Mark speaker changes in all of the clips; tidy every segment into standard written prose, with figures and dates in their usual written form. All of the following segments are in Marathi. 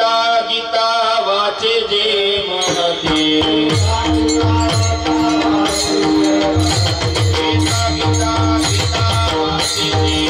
Speaker 1: गीता गीता वाचे जे म्हणते गीता गीता गीता वाचे जे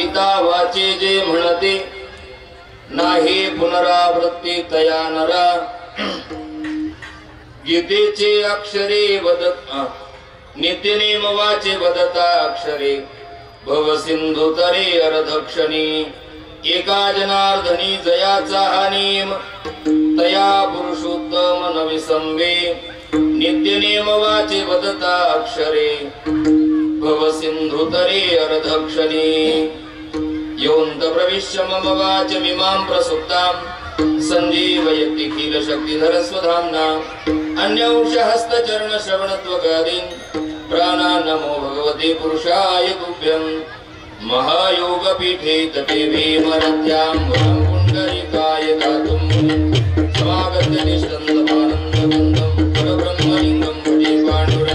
Speaker 1: गीता वाचे जे म्हणते नाही पुनरावृत्ती तया नरा गीतेचे अक्षरे वदत नित्यनेम वाचे वदता अक्षरे भव सिंधू तरे अर्धक्षणी एका जनार्दनी जयाचा हा नेम तया पुरुषोत्तम नविसंवे नित्यनेम वाचे वदता अक्षरे भव सिंधू तरे अर्धक्षणी योऽन्त प्रविश्य मम वाचमिमां प्रसुप्तां संजीवयति किल शक्तिधर स्वधाम्ना अन्यौष हस्तचरण श्रवणत्वगादीन् प्राणान् नमो भगवते पुरुषाय तुभ्यं महायोगपीठे तटे भीमरथ्यां वरं पुण्डरीकाय दातुं समागत्य निष्कन्दमानन्दबन्धं परब्रह्मलिङ्गं भजे पाण्डुरङ्गं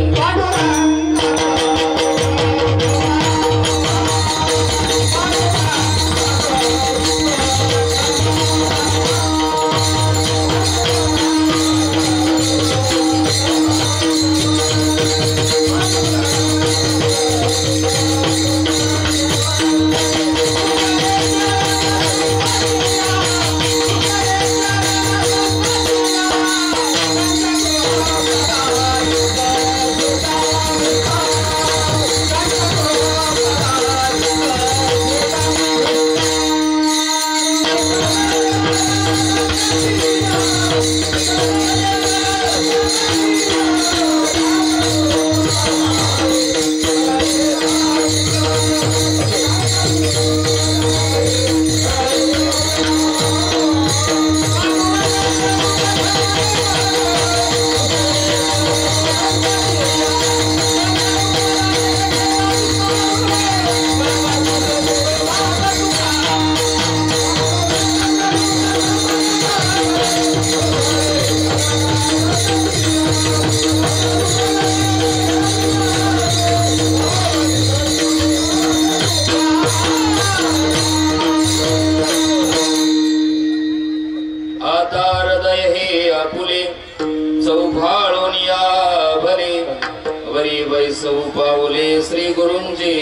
Speaker 1: श्री गुरुंची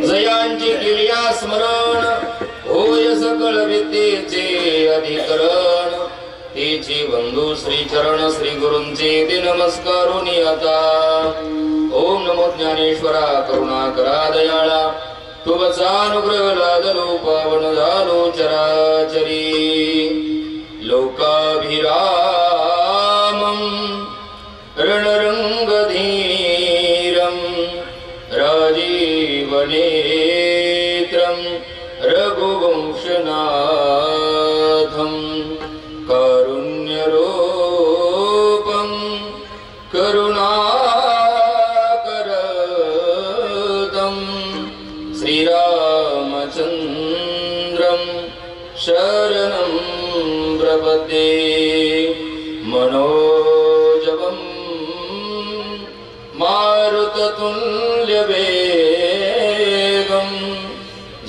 Speaker 1: जयांची किलिया स्मरण होय सकल विद्येचे अधिकरण तेची बंधू श्री चरण श्री गुरुंचे ते नमस्कारुनी आता ओम नमो ज्ञानेश्वरा करुणाकरा दयाळा तुमचा अनुग्रह लादलो पावन झालो चराचरी लोकाभिरामं रणरंगधीरं राजीवनेत्रं रघुवंशनाथं कारुण्यरूपं करुणाकरदं श्रीरामचन्द्रं शरणं प्रपद्ये मनोजवं मारुततुल्यवेगं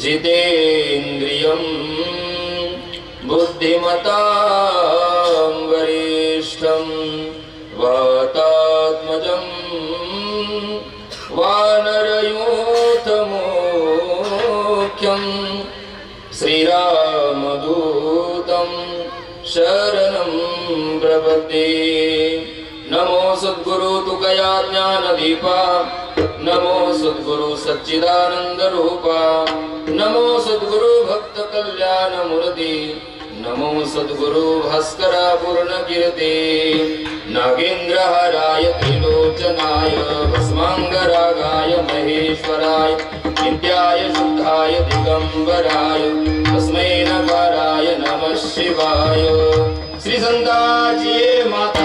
Speaker 1: जितेन्द्रियं बुद्धिमतां वरिष्ठं वातात्मजं वानरयूथमुख्यं श्रीरामदूतं शरणं प्रपद्ये नमो सद्गुरु तुकया ज्ञानदीपा नमो सद्गुरु सच्चिदानंद रूपा नमो सद्गुरु भक्त कल्याण मूर्ति नमो सद्गुरु भास्करा पूर्ण कीर्ति नागेंद्रहाराय त्रिलोचनाय भस्मांगरागाय महेश्वराय नित्याय शुद्धाय दिगंबराय तस्मै नकाराय नमः शिवाय श्री संताची माता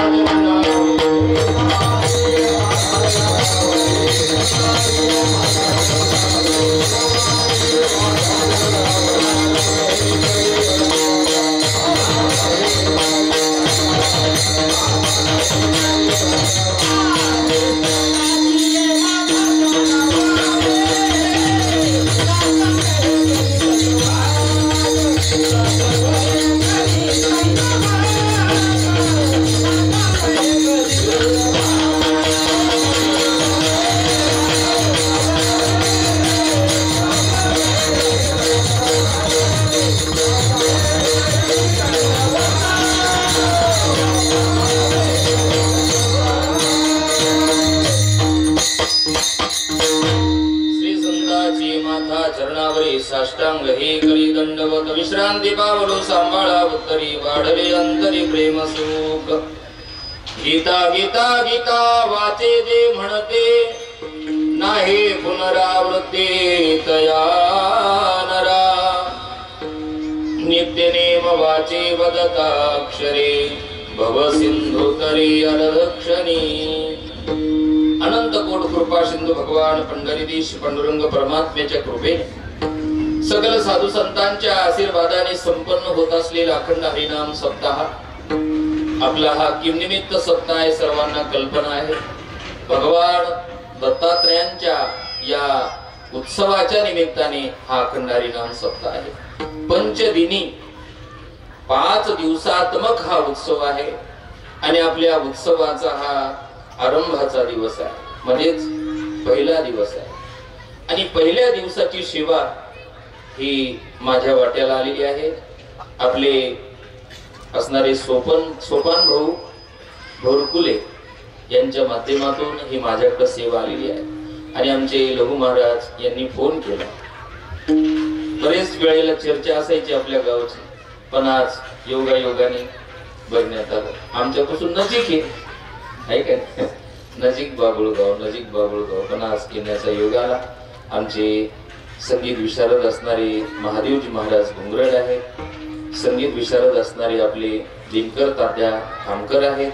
Speaker 1: चरणावरी साष्टांग हे करी दंडवत विश्रांती पावलो सांभाळा उत्तरी वाढले अंतरी प्रेम सुख गीता गीता गीता वाचे जे म्हणते नाही पुनरावृत्ती तया नरा नित्य नेम वाचे वदताक्षरे भव सिंधु तरी अर्धक्षणी अनंत कोट कृपा सिंधू भगवान पंढरीधीश पांडुरंग परमात्म्याच्या कृपेने सकल साधू संतांच्या आशीर्वादाने संपन्न होत असलेला अखंड हरिनाम सप्ताह आपला हा किमनिमित्त सप्ताह आहे सर्वांना कल्पना आहे भगवान दत्तात्रयांच्या या उत्सवाच्या निमित्ताने हा अखंड हरिनाम सप्ताह आहे पंचदिनी 5 दिवसात्मक हा उत्सव आहे आणि आपल्या उत्सवाचा हा आरंभाचा दिवस आहे म्हणजेच पहिला दिवस आहे आणि पहिल्या दिवसाची सेवा ही माझ्या वाट्याला आलेली आहे आपले असणारे सोपान भाऊ भोरकुले यांच्या माध्यमातून ही माझ्याकडे सेवा आलेली आहे आणि आमचे लघु महाराज यांनी फोन केला बरेच वेळेला चर्चा असायची आपल्या गावची पण आज योगायोगाने बघण्यात आलं आमच्यापासून नजीक आहे का नजीक बाबुळगाव पण आज येण्याचा योग आला आमचे संगीत विशारद असणारे महादेवजी महाराज घुंगरड आहेत संगीत विशारद असणारे आपले दिनकर तात्या खामकर आहेत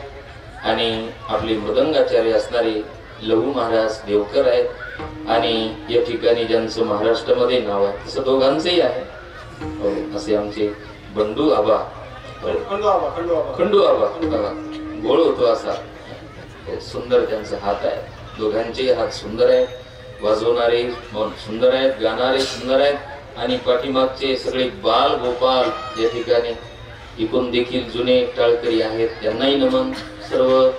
Speaker 1: आणि आपले मृदंगाचार्य असणारे लघु महाराज देवकर आहेत आणि या ठिकाणी ज्यांचं महाराष्ट्रामध्ये नाव आहे तसं दोघांचंही आहे असे आमचे बंडू आबा खंडू आबा गोळ होतो असा सुंदर त्यांचा हात आहे दोघांचे हात सुंदर आहेत वाजवणारे सुंदर आहेत गाणारे सुंदर आहेत आणि पाठीमागचे सगळे बाल गोपाल या ठिकाणी इकून देखील जुने टाळकरी आहेत त्यांनाही नमन सर्व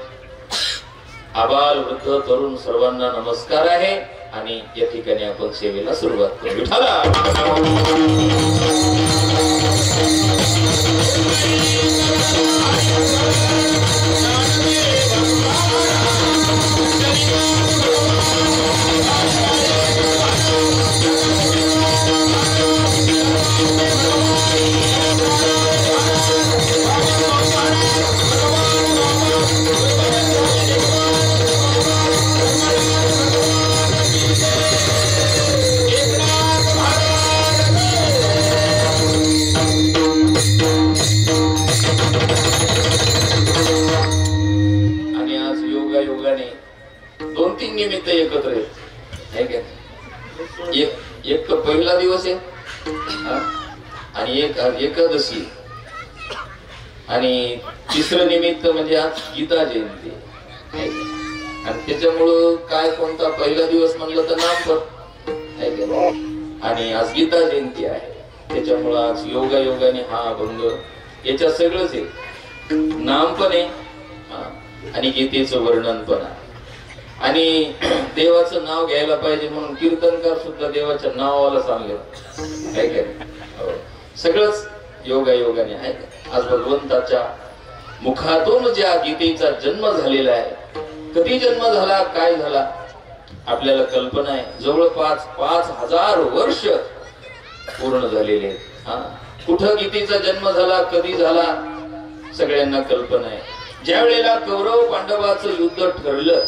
Speaker 1: आबाल वृद्ध तरुण सर्वांना नमस्कार आहे आणि या ठिकाणी आपण सेवेला सुरुवात करू विठाला निमित्त एकत्र आहे एक तर पहिला दिवस आहे आणि एक एकादशी आणि तिसरं निमित्त म्हणजे आज गीता जयंती आणि त्याच्यामुळं काय कोणता पहिला दिवस म्हणलं तर नाम आणि आज गीता जयंती आहे त्याच्यामुळं आज योगाने हा अभंग याच्यात सगळंच आहे नाम पण आहे आणि गीतेचं वर्णन पण आहे आणि देवाचं नाव घ्यायला पाहिजे म्हणून कीर्तनकार सुद्धा देवाच्या नावाला सांगले सगळंच योगाने आहे आज भगवंताच्या मुखातून ज्या गीतेचा जन्म झालेला आहे कधी जन्म झाला काय झाला आपल्याला कल्पना आहे जवळपास 5000 वर्ष पूर्ण झालेले आहेत कुठं गीतेचा जन्म झाला कधी झाला सगळ्यांना कल्पना आहे ज्या वेळेला कौरव पांडवाचं युद्ध ठरलं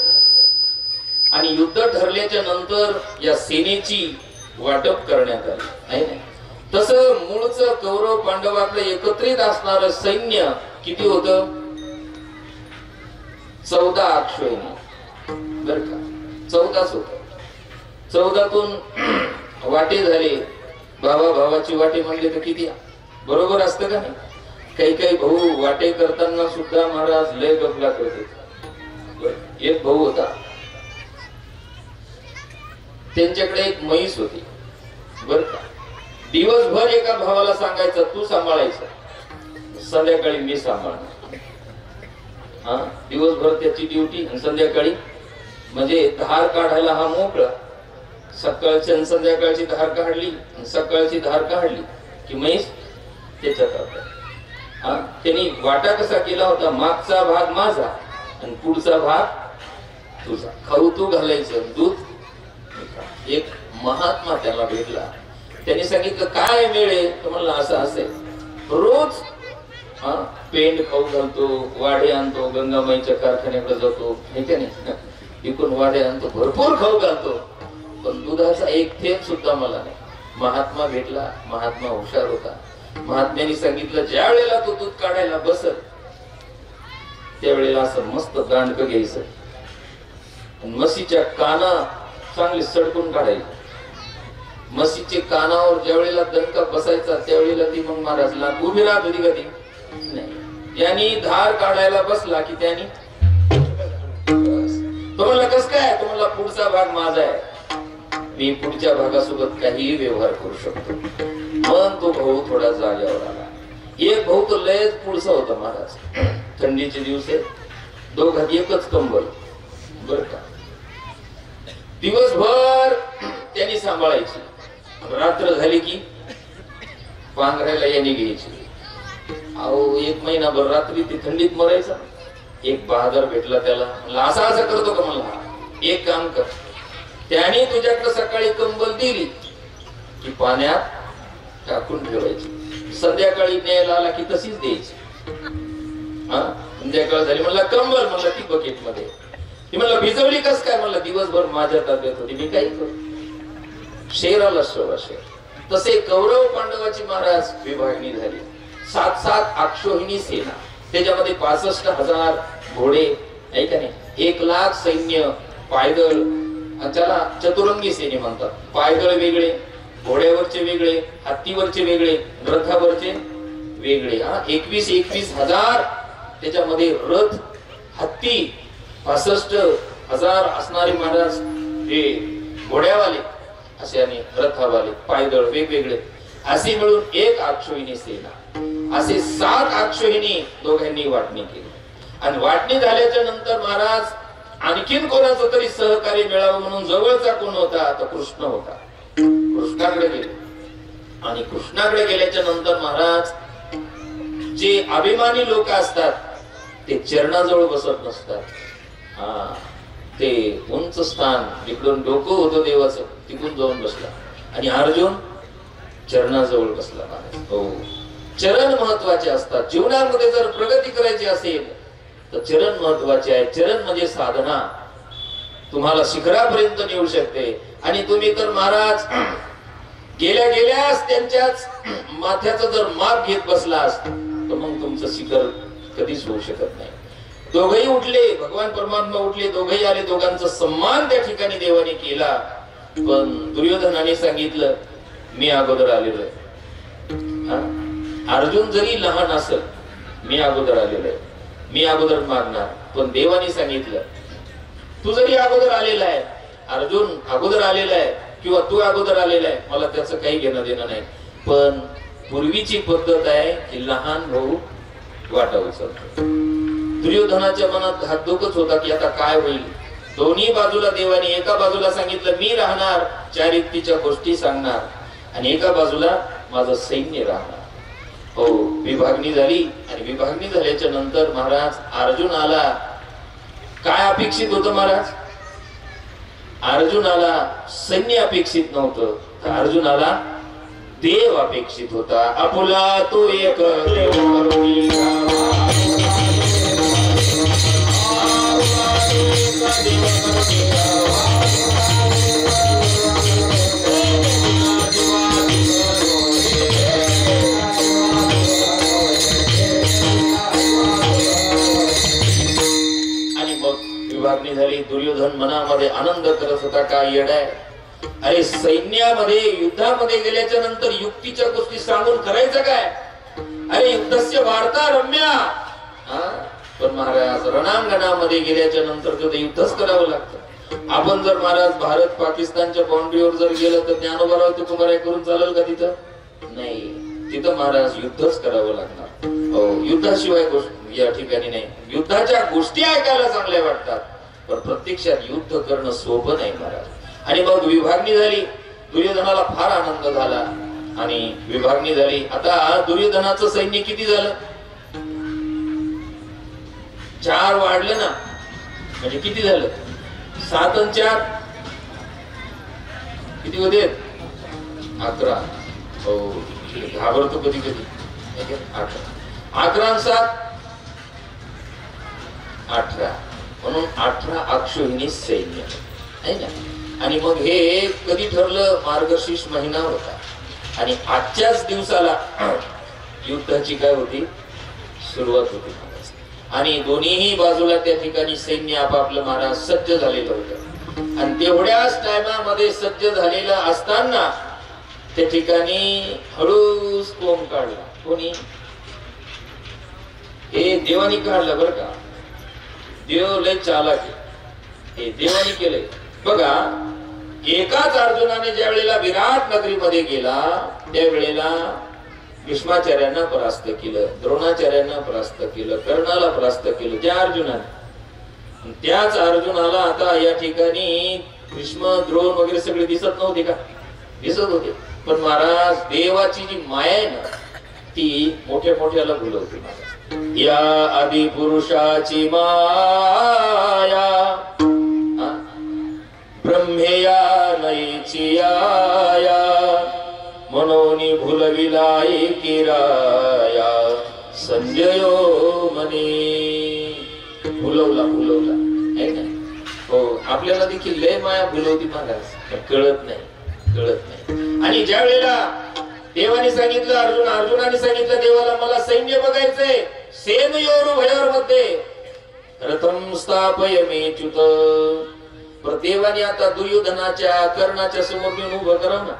Speaker 1: आणि युद्ध ठरल्याच्या नंतर या सेनेची वाटप करण्यात आली नाही तसं मूळचं कौरव पांडवाकडे एकत्रित असणारं सैन्य किती होतं 14 अश्वैनी बर का 14च होत 14तून वाटे झाले भावाची वाटे म्हणले तर किती बरोबर असतं का नाही काही भाऊ वाटे करताना सुद्धा महाराज लय गफला करते एक भाऊ होता त्यांच्याकडे एक म्हैस होती बर का दिवसभर एका भावाला सांगायचं तू सांभाळायचं संध्याकाळी मी सांभाळणार दिवसभर त्याची ड्युटी आणि संध्याकाळी म्हणजे धार काढायला हा मोकळा सकाळची आणि संध्याकाळची धार काढली आणि सकाळची धार काढली की म्हैस त्याच्यात त्यांनी वाटा कसा केला होता मागचा भाग माझा आणि पुढचा भाग तुझा खाऊ तू घालायचं दूध एक महात्मा त्याला भेटला त्यांनी सांगितलं काय मिळेल तर म्हणलं असं असेल रोज पेंड खाऊ घालतो, वाडे आणतो, गंगामाईच्या कारखान्याकडे जातो, हे का नाही, इकडून वाडे आणतो, भरपूर खाऊ घालतो, पण दुधाचा एक थेंब सुद्धा मला नाही. महात्मा भेटला, महात्मा हुशार होता. महात्म्याने सांगितलं ज्या वेळेला तो दूध काढायला बसल त्यावेळेला असं मस्त दांडक घ्यायचं, म्हशीच्या काना चांगले सडकून काढायचे. म्हशीचे कानावर ज्या वेळेला दणका बसायचा त्यावेळेला ती मग महाराजला उभी राहत होती कधी नाही. त्यांनी धार काढायला बसला की त्यांनी तो म्हणला कस काय, तो म्हणला पुढचा भाग माझा आहे, मी पुढच्या भागासोबत काहीही व्यवहार करू शकतो. मग तो भाऊ थोडा जाग्यावर आला. एक भाऊ तो लयच पुढचा होता महाराज. थंडीचे दिवस आहेत, दोघात एकच कंबल बर का. दिवसभर त्यांनी सांभाळायची, रात्र झाली की पांघरायला याने घ्यायची. अहो एक महिनाभर रात्री ती थंडीत मरायचा. एक बहादर भेटला त्याला, म्हणला असा असा करतो का, म्हणला एक काम कर, त्याने तुझ्याकडे सकाळी कंबल दिली की पाण्यात टाकून ठेवायची, संध्याकाळी न्यायला आला की तशीच द्यायची. संध्याकाळ झाली, म्हणला कंबल, म्हणला ती बकेट मध्ये. ती म्हणला भिजवली कस काय, म्हणला दिवसभर माझ्या ताब्यात होती, मी काही करू. शेराला शोभा शेर. तसे कौरव पांडवाची महाराज विभागणी झाली. 7-7 अक्षोहिणी सेना, त्याच्यामध्ये 65,000 घोडे, ऐका नाही, 1,00,000 सैन्य, पायदळ, त्याला चतुरंगी सेने म्हणतात. पायदळ वेगळे, घोड्यावरचे वेगळे, हत्तीवरचे वेगळे, रथावरचे वेगळे. 21,000 त्याच्यामध्ये रथ, हत्ती 65,000 असणारे महाराज हे घोड्यावाले असे आणि रथावाले, पायदळ वेगवेगळे, असे मिळून एक अक्षोहिणी सेना. असे 7 अक्षोहिणी दोघांनी वाटणी केली. आणि वाटणी झाल्याच्या नंतर महाराज आणखीन कोणाचं तरी सहकार्य मिळावं म्हणून जवळचा कोण होता, तर कृष्ण होता. कृष्णाकडे गेले. आणि कृष्णाकडे गेल्याच्या नंतर महाराज जे अभिमानी लोक असतात ते चरणाजवळ बसत नसतात. ते उंच स्थान, जिकडून डोकं होतं देवाचं तिकडून जाऊन बसला. आणि अर्जुन चरणाजवळ बसला महाराज. हो, चरण महत्वाचे असतात. जीवनामध्ये जर प्रगती करायची असेल तर चरण महत्वाचे आहे. चरण म्हणजे साधना तुम्हाला शिखरापर्यंत नेऊ शकते. आणि तुम्ही तर महाराज गेल्या गेल्यास त्यांच्याच माथ्याचं जर माप घेत बसलास तर मग तुमचं शिखर कधीच होऊ शकत नाही. दोघही उठले, भगवान परमात्मा उठले, दोघही आले, दोघांचा सन्मान त्या ठिकाणी देवाने केला. पण दुर्योधनाने सांगितलं मी अगोदर आलेलो आहे. अर्जुन जरी लहान असेल, मी अगोदर आलेलो आहे, मी अगोदर मागणार. पण देवाने सांगितलं तू जरी अगोदर आलेला आहे, अर्जुन अगोदर आलेला आहे किंवा तू अगोदर आलेला आहे, मला त्याचं काही घेणं देणं नाही. पण पूर्वीची पद्धत आहे की लहान भाऊ वाटा उचलतो. दुर्योधनाच्या मनात धाकधूकच होता की आता काय होईल. दोन्ही बाजूला देवाने, एका बाजूला सांगितलं मी राहणार, चारित्रीच्या गोष्टी सांगणार, आणि एका बाजूला माझं सैन्य राहणार. हो, विभागणी झाली. आणि विभागणी झाल्याच्या नंतर महाराज अर्जुन आला. काय अपेक्षित होतं महाराज? अर्जुनाला सैन्य अपेक्षित नव्हतं, तर अर्जुनाला देव अपेक्षित होता. आपुला तो एक देव करुणी विभागणी झाली. दुर्योधन मनामध्ये आनंद करत होता, काय येडाय, अरे सैन्यामध्ये युद्धामध्ये गेल्याच्या नंतर युक्तीच्या गोष्टी सांगून करायचं काय? अरे युद्धस्य वार्ता रम्या. पण महाराज रणांगणामध्ये गेल्याच्या नंतर तर युद्धच करावं लागतं. आपण जर महाराज भारत पाकिस्तानच्या बाउंड्रीवर जर गेलं तर ज्ञानोबाराव तुकोबाराय करून चालेल का? तिथं नाही, तिथं महाराज युद्धच करावं लागणार. हो, युद्धाशिवाय या ठिकाणी नाही. युद्धाच्या गोष्टी ऐकायला चांगल्या वाटतात, पण प्रत्यक्षात युद्ध करणं सोपं नाही महाराज. आणि मग विभागणी झाली. दुर्योधनाला फार आनंद झाला आणि विभागणी झाली. आता दुर्योधनाचं सैन्य किती झालं? 4 वाढलं ना, म्हणजे किती झालं? 7 आणि 4 किती होते? 11 हो घाबरतो कधी कधी 11 7 18 म्हणून 18 अक्षोहिणी सैन्य आहे ना. आणि मग हे कधी ठरलं मार्गशीर्ष महिना होता आणि आजच्याच दिवसाला युद्धाची काय होती सुरुवात होती. आणि दोन्हीही बाजूला त्या ठिकाणी सैन्य आपापलं महाराज सज्ज झालेलं होतं. आणि तेवढ्याच टायमामध्ये सज्ज झालेलं असताना त्या ठिकाणी हळूच कोंब काढला. कोणी हे देवानी काढलं बरं का. देव लय चालाक आहे. हे देवानी केलंय बघा. एकाच अर्जुनाने ज्या वेळेला विराट नगरीमध्ये गेला त्यावेळेला भीष्माचार्यांना परास्त केलं, द्रोणाचार्यांना परास्त केलं, कर्णाला परास्त केलं त्या अर्जुनाने. त्याच अर्जुनाला आता या ठिकाणी भीष्म द्रोण वगैरे सगळे दिसत नव्हते का? दिसत होते. पण महाराज देवाची जी माया आहे ना ती मोठ्या मोठ्याला भुलवते महाराज. या आदि पुरुषाची माया ब्रह्मेया नयीची या मनोनी भुलविलाई किराया संजयो मने. भुलवला आहे ना. हो आपल्याला देखील लय माया भुलवती महाराज, कळत नाही. आणि ज्या वेळेला देवाने सांगितलं अर्जुनाने सांगितलं देवाला मला सैन्य बघायचंय. सेनयोरु भयोर मध्ये रथम स्थापयमेच्युत. पर देवाने आता दुर्योधनाच्या कर्णाच्या समोर नेऊन उभं करावं ना,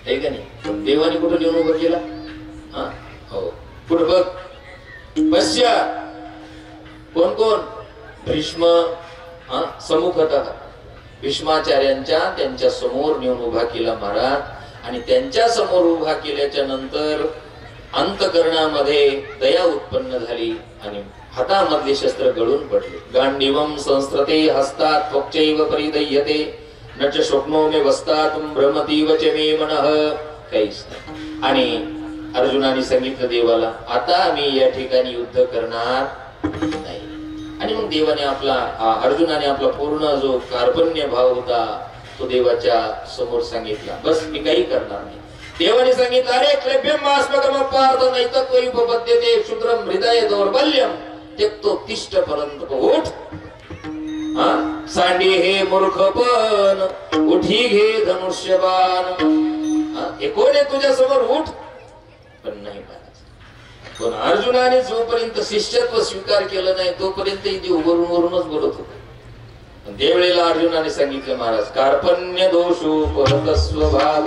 Speaker 1: आहे का नाही. देवाने कुठं नेऊन उभं केला? हो पुढं बघ. पश्चात कोण भीष्म समुखतः भीष्माचार्यांच्या त्यांच्या समोर नेऊन उभा केला महाराज. आणि त्यांच्या समोर उभा केल्याच्या नंतर अंतकरणामध्ये दया उत्पन्न झाली आणि हातामधले शस्त्र गळून पडले. गांडीवम संस्त्रते हस्तात् त्वक्चैव परिदह्यते न च शोक्नो मे वस्तातुम भ्रमतीव च मे मनः. काहीच नाही. आणि अर्जुनाने सांगितलं देवाला आता मी या ठिकाणी युद्ध करणार नाही. आणि मग देवाने अर्जुनाने आपला पूर्ण जो कार्पण्य भाव होता तो देवाच्या समोर सांगितला. बस मी काही करणार नाही. देवाने सांगितलं अरे क्लेभ्यमास्मकम पार्थ नैतत्वयुपपद्यते क्षुद्रम हृदय दौर्बल्यम त्यक्तोत्तिष्ठ परंतप. उठ सांडी हे मूर्खपण उठी घे धनुष्यबाण. हे कोण आहे तुझ्या समोर? उठ. पण नाही महाराज. पण अर्जुनाने जोपर्यंत शिष्यत्व स्वीकार केलं नाही तोपर्यंत इथे उभरूनच बोलत होते. त्यावेळेला अर्जुनाने सांगितलं महाराज कार्पण्य दोषोपहत स्वभाव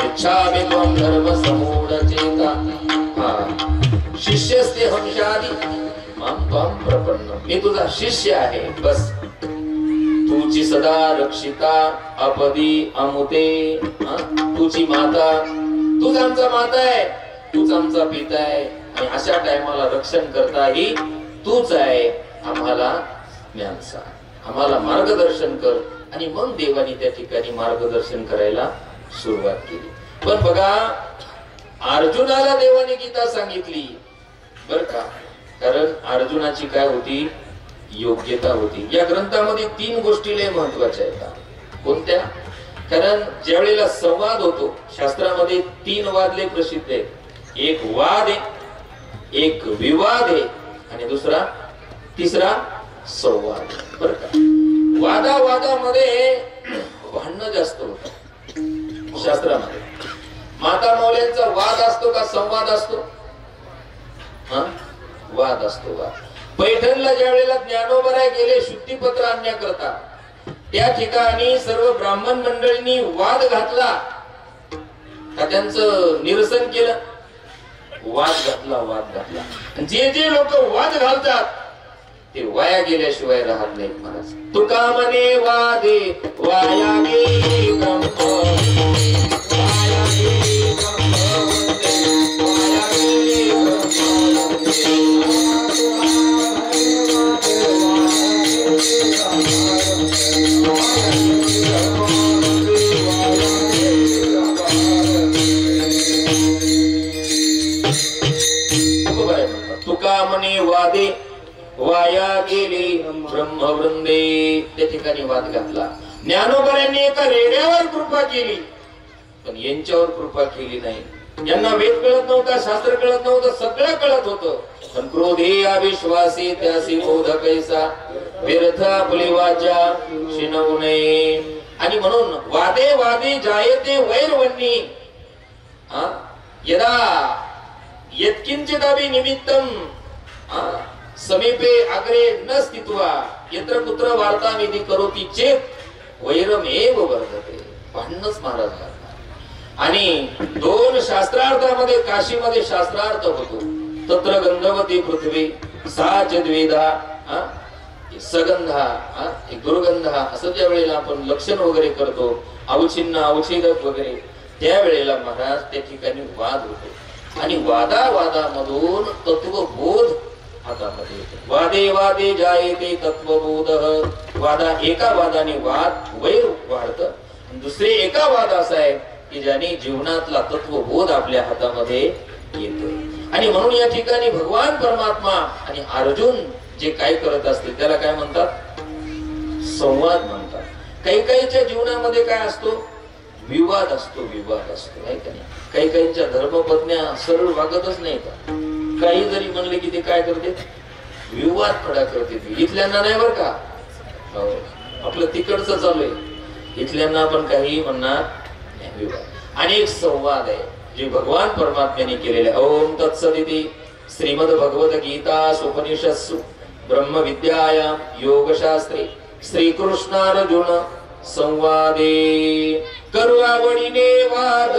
Speaker 1: इच्छामि त्वं धर्म समूढ चेता शिष्यस्ते हंशादि मां त्वं प्रपन्न. मी तुझा शिष्य आहे बस. तुझी सदा रक्षिता अपदी अमुते. तुझी माता तूच आमचा माता आहे, तूच आमचा पिता आहे. आणि अशा टायमाला रक्षण करताही तूच आहे. आम्हाला ज्ञान सांग, आम्हाला मार्गदर्शन कर. आणि मग देवानी त्या ठिकाणी मार्गदर्शन करायला सुरुवात केली. पण बघा अर्जुनाला देवाने गीता सांगितली बर का. कारण अर्जुनाची काय होती? योग्यता होती. या ग्रंथामध्ये 3 गोष्टी लय महत्वाच्या आहेत. कोणत्या? कारण ज्या वेळेला संवाद होतो शास्त्रामध्ये 3 वाद लय प्रसिद्ध आहेत. एक वाद आहे, एक विवाद आहे आणि तिसरा संवाद. बर का. वादामध्ये भांडणं जास्त होतं शास्त्रामध्ये. माता मौल्यांचा वाद असतो का संवाद असतो? वाद असतो. पैठणला ज्या वेळेला ज्ञानोबराय गेले शुद्धीपत्र आणण्याकरता त्या ठिकाणी सर्व ब्राह्मण मंडळींनी वाद घातला का त्यांचं निरसन केलं? वाद घातला. जे लोक वाद घालतात ते वाया गेल्याशिवाय राहत नाहीत महाराज. तुका म्हणे वादे वाया गेली ब्रह्म वाया गेली तुका म्हणे वादे वाया गेले ब्रह्मवृंदे. त्या ठिकाणी वाद घातला. ज्ञानोबरांनी एका रेड्यावर कृपा केली पण यांच्यावर कृपा केली नाही. यांना वेद कळत नव्हता, शास्त्र कळत नव्हतं, सगळं कळत होतं, पण क्रोधे अविश्वासी त्यासी बोध कैसा व्यर्थ आपली वाचा शिनवू नये. आणि म्हणून वादे वादे जायते वैरवन्नी यदा यत्किंचिदापि निमित्तम समीपे अग्रे न स्थित्वा यत्र कुत्र वार्ता विधी करोति चेत वैरमेव वर्धते. भांडणच महाराज करतात. आणि दोन शास्त्रार्थामध्ये काशीमध्ये शास्त्रार्थ होतो. तत्र गंधवती पृथ्वी सा च द्विधा सगंधा दुर्गंधा असं ज्या वेळेला आपण लक्षण वगैरे करतो, अवचिन्न अवच्छेदक वगैरे, त्यावेळेला महाराज त्या ठिकाणी वाद होतो. आणि वादावादामधून तत्वबोध हातामध्ये येतो. वादे वादे जायते तत्वबोध. एका वादाने वाद वैर वाढतं. दुसरे एका वाद असा आहे की ज्याने जीवनातला तत्वबोध आपल्या हातामध्ये येतो. आणि म्हणून या ठिकाणी भगवान परमात्मा आणि अर्जुन जे काय करत असते त्याला काय म्हणतात? संवाद म्हणतात. काही काहीच्या जीवनामध्ये काय असतो? विवाद असतो. विवाद असतो नाही का? काही काहींच्या धर्मपत्न्या सरळ वागतच नाही का? काही जरी म्हणले की ते काय करते? विवाद खडा करते. इथल्यांना नाही बर का, आपलं तिकडचं चालू आहे, इथल्यांना आपण काही म्हणणार नाही. विवाद अनेक संवाद आहे जे भगवान परमात्म्याने केलेले. ओम तत्सदिति श्रीमद भगवत गीता उपनिषत्सु ब्रह्म विद्यायां योगशास्त्रे श्रीकृष्णार्जुन संवादे करुआवडीने वाद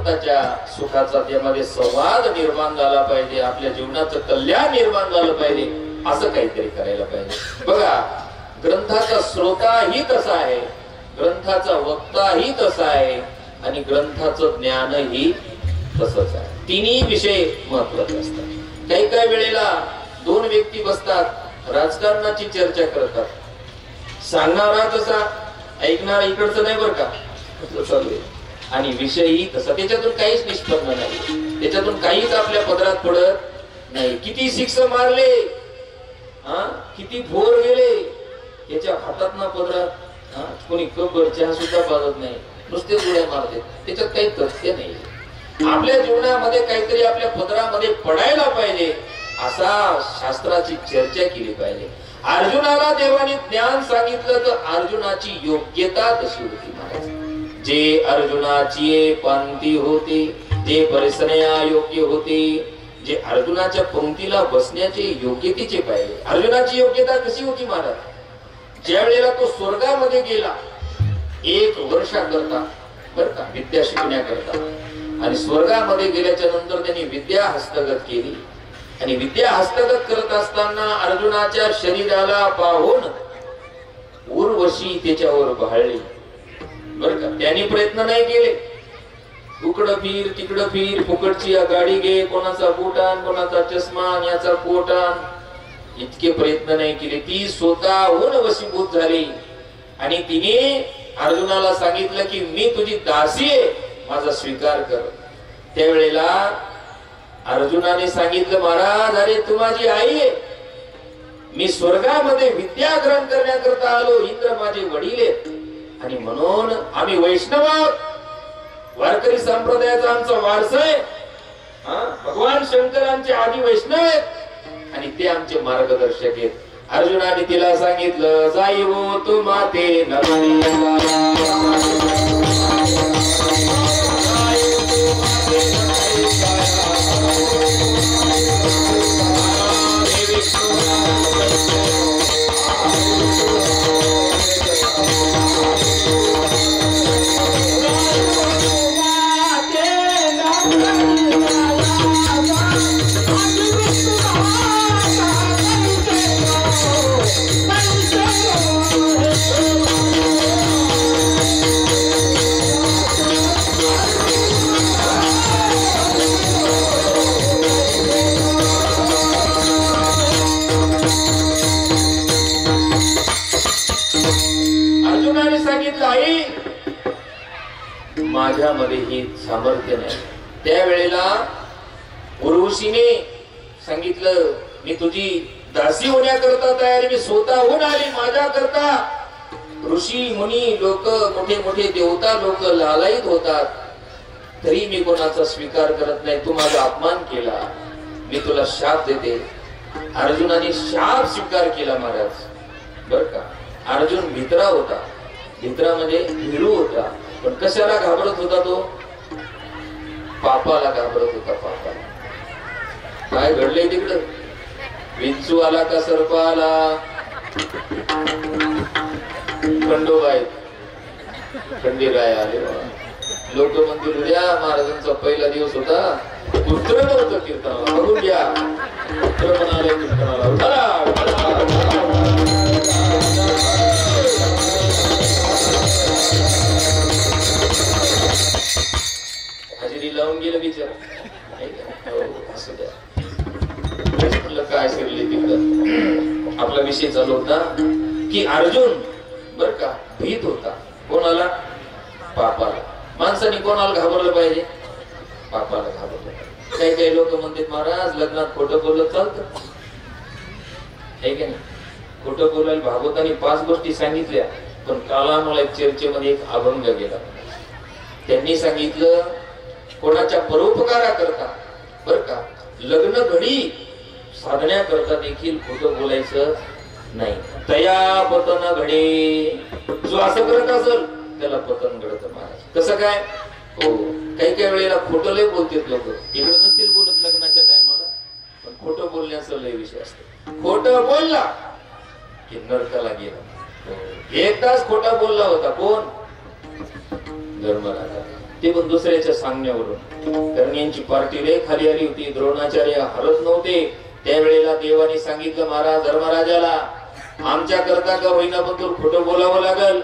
Speaker 1: तुझ्या सुखाचा सुखाचा त्यामध्ये संवाद निर्माण झाला पाहिजे. आपल्या जीवनाचं कल्याण निर्माण झालं पाहिजे. असं काहीतरी करायला पाहिजे. बघा, ग्रंथाचा श्रोताही तसा आहे, ग्रंथाचा वक्ताही तसा आहे आणि ग्रंथाचं ज्ञानही तसंच आहे. तिन्ही विषय महत्वाचे असतात. काही काही वेळेला दोन व्यक्ती बसतात, राजकारणाची चर्चा करतात. सांगणारा तसा, ऐकणारा इकडचं नाही बरं का, चालू आहे. आणि विषयही तसा. त्याच्यातून काहीच निष्पन्न नाही, त्याच्यातून काहीच आपल्या पदरात पडत नाही. किती शिक्ष मारले, किती भोर गेले, याच्या हातात ना पदरात कोणी कबर चहा सुद्धा पाजत नाही, नुसते गोळ्या मारते. त्याच्यात काही तथ्य नाही. आपल्या जीवनामध्ये काहीतरी आपल्या पदरामध्ये पडायला पाहिजे, असा शास्त्राची चर्चा केली पाहिजे. अर्जुनाला देवाने ज्ञान सांगितलं तर अर्जुनाची योग्यता तशी होती महाराज. जे अर्जुनाची पंक्ती होती, जे परिसरया योग्य होते, जे अर्जुनाच्या पंक्तीला बसण्याचे योग्यतेचे पाहिजे. अर्जुनाची योग्यता कशी होती महाराज? ज्या वेळेला तो स्वर्गामध्ये गेला 1 वर्षाकरता बरं का, विद्या शिकण्याकरता, आणि स्वर्गामध्ये गेल्याच्या नंतर त्यांनी विद्या हस्तगत केली. आणि विद्या हस्तगत करत असताना अर्जुनाच्या शरीराला पाहून उर्वशी त्याच्यावर भाळली बर का. त्यांनी प्रयत्न नाही केले, उकडं फिर तिकडं फिर, फुकटची गाडी घे, कोणाचा बूटान कोणाचा चष्मा, याचा कोटान, इतके प्रयत्न नाही केले. ती स्वतःहून वशीभूत झाली आणि तिने अर्जुनाला सांगितलं की मी तुझी दासी आहे, माझा स्वीकार कर. त्यावेळेला अर्जुनाने सांगितलं, महाराज अरे तू माझी आई आहे, मी स्वर्गामध्ये विद्या ग्रहण करण्याकरता आलो, इंद्र माझे वडील आहेत, आणि म्हणून आम्ही वैष्णव वारकरी संप्रदायाचा आमचा वारसा आहे. भगवान शंकरांचे आदी वैष्णव आहेत आणि ते आमचे मार्गदर्शक आहेत. अर्जुनाने तिला सांगितलं जाईवो तू माते माझ्यामध्ये ही सामर्थ्य नाही. त्यावेळेला उर्वशीने सांगितलं मी तुझी दासी होण्याकरता तयारी, मी स्वतःहून आली माझ्या करता. ऋषी मुनी लोक मोठे मोठे देवता लोक लालायित होतात तरी मी कोणाचा स्वीकार करत नाही. तू माझा अपमान केला, मी तुला शाप देते. अर्जुनाने शाप स्वीकार केला महाराज. बर का, अर्जुन भित्रा होता. भित्रा म्हणजे भिरू होता. पण कशाला घाबरत होता तो? पापाला घाबरत होता. पापाला. काय घडलंय तिकडं? विंचू आला का सर्प आला? खंडोबाई खंडीराय आले. लोक म्हणतील उद्या महाराजांचा पहिला दिवस होता, पुत्र नव्हतं कीर्तनाला. बघून घ्या, पुत्र म्हणाले कीर्तनाला. हजेरी लावून गेलं बिचार. असं द्या म्हटलं काय शिरले तिकडं. आपला विषय चालू होता की अर्जुन बर का भीत होता. कोणाला? पापाला. माणसाने कोणाला घाबरलं पाहिजे? पापाला घाबरलं. काही काही लोक म्हणतात महाराज लग्नात खोटं बोललं चालतं. आहे का नाही? खोटं बोलायला भागवतानी 5 गोष्टी सांगितल्या. पण काल आम्हाला एक चर्चेमध्ये एक अभंग गेला. त्यांनी सांगितलं कोणाच्या परोपकारा करता बर का लग्न घडी साधण्याकरता देखील खोटं बोलायचं नाही. तया पतन घडे. जो असं करत असेल त्याला पतन घडत महाराज. कसं काय? हो, काही काही वेळेला खोटं लय बोलतात लोक. इकडे नसतील बोलत लग्नाच्या टायमाला, पण खोटं बोलण्याचा लय विषय असतो. खोटं बोलला की नरकाला गेला. 1 तास खोटा बोलला होता. कोण? धर्मराजा. ते पण दुसऱ्याच्या सांगण्यावरून. कारण यांची पार्टी लय खाली आली होती. द्रोणाचार्य हरत नव्हते. त्यावेळेला देवाने सांगितलं महाराज धर्मराजाला आमच्या करता का होईना पण तुला खोटं बोलावं लागल.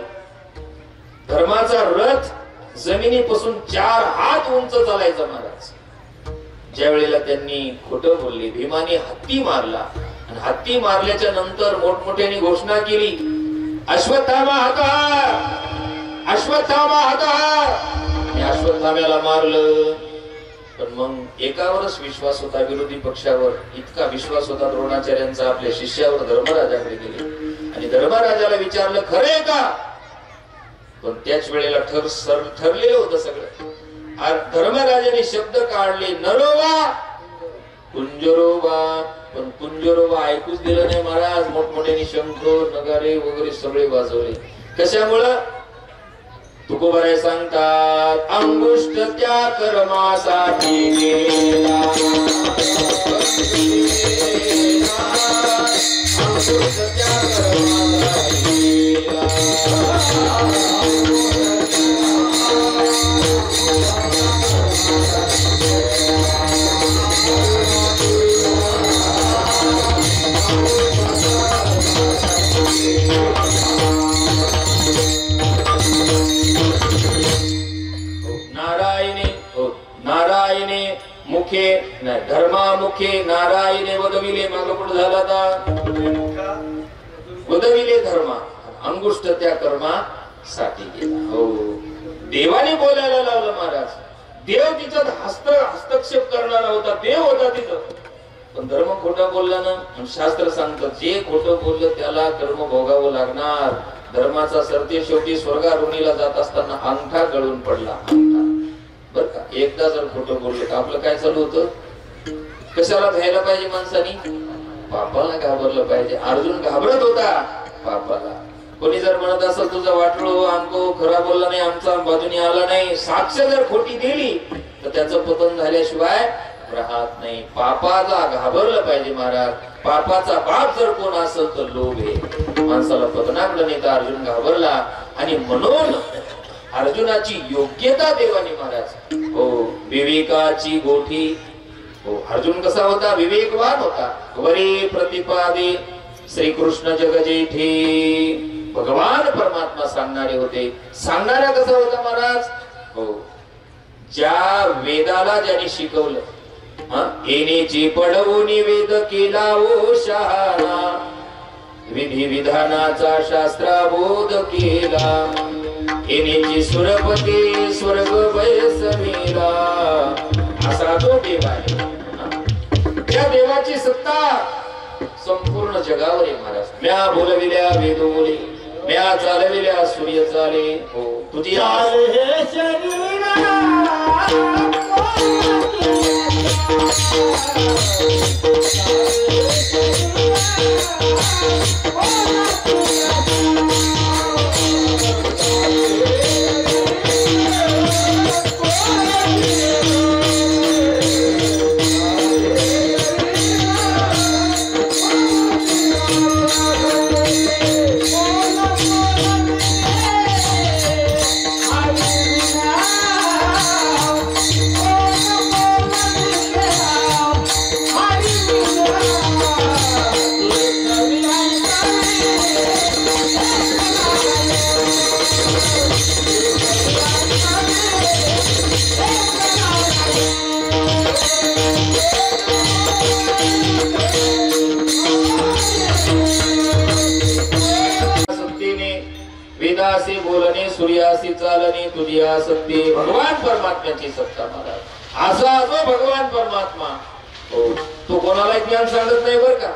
Speaker 1: धर्माचा रथ जमिनीपासून 4 हात उंच चालायचा महाराज. ज्या वेळेला त्यांनी खोटं बोलले, भीमाने हत्ती मारला आणि हत्ती मारल्याच्या नंतर मोठमोठ्याने घोषणा केली अश्वत्थामा हतार, अश्वत्थामा हतार. अश्वत्थाम्याला मारलं. पण मग एकावरच विश्वास होता, विरोधी पक्षावर. इतका विश्वास होता द्रोणाचार्यांचा आपल्या शिष्यावर. धर्मराजाकडे गेले आणि धर्मराजाला विचारलं खरंय का? पण त्याच वेळेला ठरलेलं होतं सगळं. धर्मराजाने शब्द काढले नरोवा कुंजरोबा. पण कुंजरोबा ऐकूच दिलं नाही महाराज. मोठमोठ्याने शंख नगारे वगैरे सगळे वाजवले. कशामुळं? तुकोबारे सांगतात अंगुष्ठ त्या कर्मासाठी गेला. अंगुष्ठ त्या कर्मासाठी मुखे धर्मामुखे नारायणे वदविले. माग पुढे झाला वदविले धर्मा. अंगुष्ठ त्या कर्मासाठी गेला. हो, देवाने बोलायला लावलं महाराज. देव तिच्यात हस्तक्षेप करणारा होता. देव होता तिथं. पण धर्म खोटा बोलला ना. शास्त्र सांगतं जे खोटं बोललं त्याला कर्म भोगावं लागणार. धर्माचा सरते शेवटी स्वर्गारोहणीला जात असताना अंगठा गळून पडला, अंगठा. बर का, एकदा जर खोटं बोललं तर आपलं काय चालू होतं? कशाला भ्यायला पाहिजे माणसानी? पापाला घाबरलं पाहिजे. अर्जुन घाबरत होता पापाला. कोणी जर म्हणत असेल तुझा वाटलो आमको खरा बोलला नाही, आमचा बाजूने आला नाही, साक्ष जर खोटी दिली तर त्याचं पतन झाल्याशिवाय राहत नाही. पापाला घाबरलं पाहिजे महाराज. पापाचा बाप जर कोण असेल तर लोभ आहे. माणसाला पतनाकडं नाही तर अर्जुन घाबरला. आणि म्हणून अर्जुनाची योग्यता देवानी महाराज, हो, विवेकाची गोठी. हो, अर्जुन कसा होता? विवेकवान होता. वरी प्रतिपादे श्रीकृष्ण जगजेठे, भगवान परमात्मा सांगणारे होते. सांगणारा कसा होता महाराज? हो, ज्या वेदाला ज्याने शिकवलं, येणेची पडवूनी वेद केला ओ शहाणा, विधी विधानाचा शास्त्राबोध केला, येणेची सुरपती स्वर्ग वयसमेला. असा तो देव आहे. त्या देवाची सत्ता संपूर्ण जगावर आहे महाराज. म्या बोलविल्या वेद बोले, म्या चालविल्या सूर्य चाले. हो, तुझी वेदासी बोलणे सूर्यासी चालणे तुझी आसक्ती. भगवान परमात्म्याची सत्ता महाराज. असा जो भगवान परमात्मा, हो, तो कोणाला ज्ञान सांगत नाही बर का.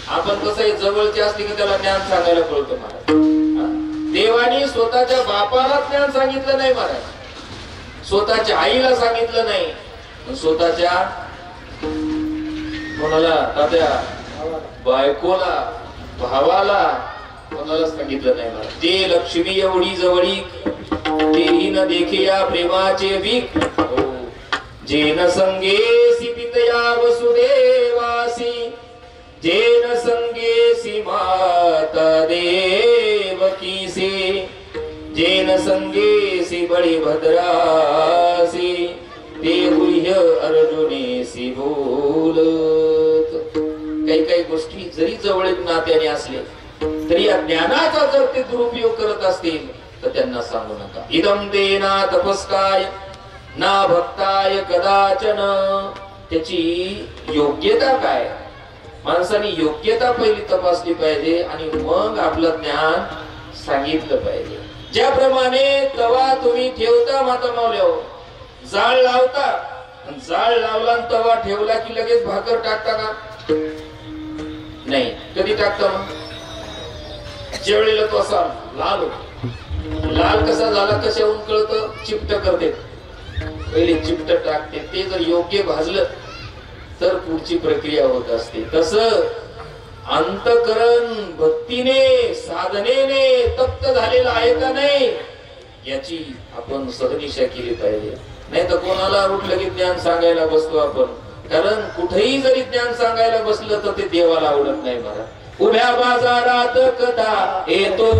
Speaker 1: आपण कसं जवळचे असले की त्याला ज्ञान सांगायला कळतं महाराज. देवानी स्वतःच्या बापाला ज्ञान सांगितलं नाही महाराज, स्वतःच्या आईला सांगितलं नाही, स्वतःच्या कोणाला तात्या बायकोला भावाला कोणाला सांगितलं नाही महाराज. ते लक्ष्मी एवढी जवळीक, तेही न देखे या प्रेमाचे वीक. हो, जेन संगेसी पितया वसुदेवासी, जेन संगेसी माता देवकीसी, जेन संगेसी बळीभद्रासी, ते गुह्य अर्जुनेसी बोलत. काही काही गोष्टी जरी जवळीक नात्याने असले तरी या ज्ञानाचा जर ते दुरुपयोग करत असतील तर त्यांना सांगू नका. इदम देना तपस्काय ना भक्ताय कदाचन. त्याची योग्यता काय? माणसाने योग्यता पहिली तपासली पाहिजे आणि मग आपलं ज्ञान सांगितलं पाहिजे. ज्याप्रमाणे तवा तुम्ही ठेवता माता मावल्यावर, जाळ लावता, जाळ लावला आणि तवा ठेवला की लगेच भाकर टाकता का? नाही. कधी टाकता मग? ज्यावेळेला तो असा लाल होतो. लाल कसा झाला कशाहून कळतं? चिपट करते, पहिले चिपट टाकते. ते जर योग्य भाजलं तर पुढची प्रक्रिया होत असते. तसं अंतकरण भक्तीने साधनेने तप्त झालेलं आहे का नाही याची आपण सहनिशा केली पाहिजे. नाही तर कोणाला उठलं की ज्ञान सांगायला बसतो आपण. कारण कुठेही जरी ज्ञान सांगायला बसलं तर ते देवाला आवडत नाही मला. उभ्या बाजारात कथा येतो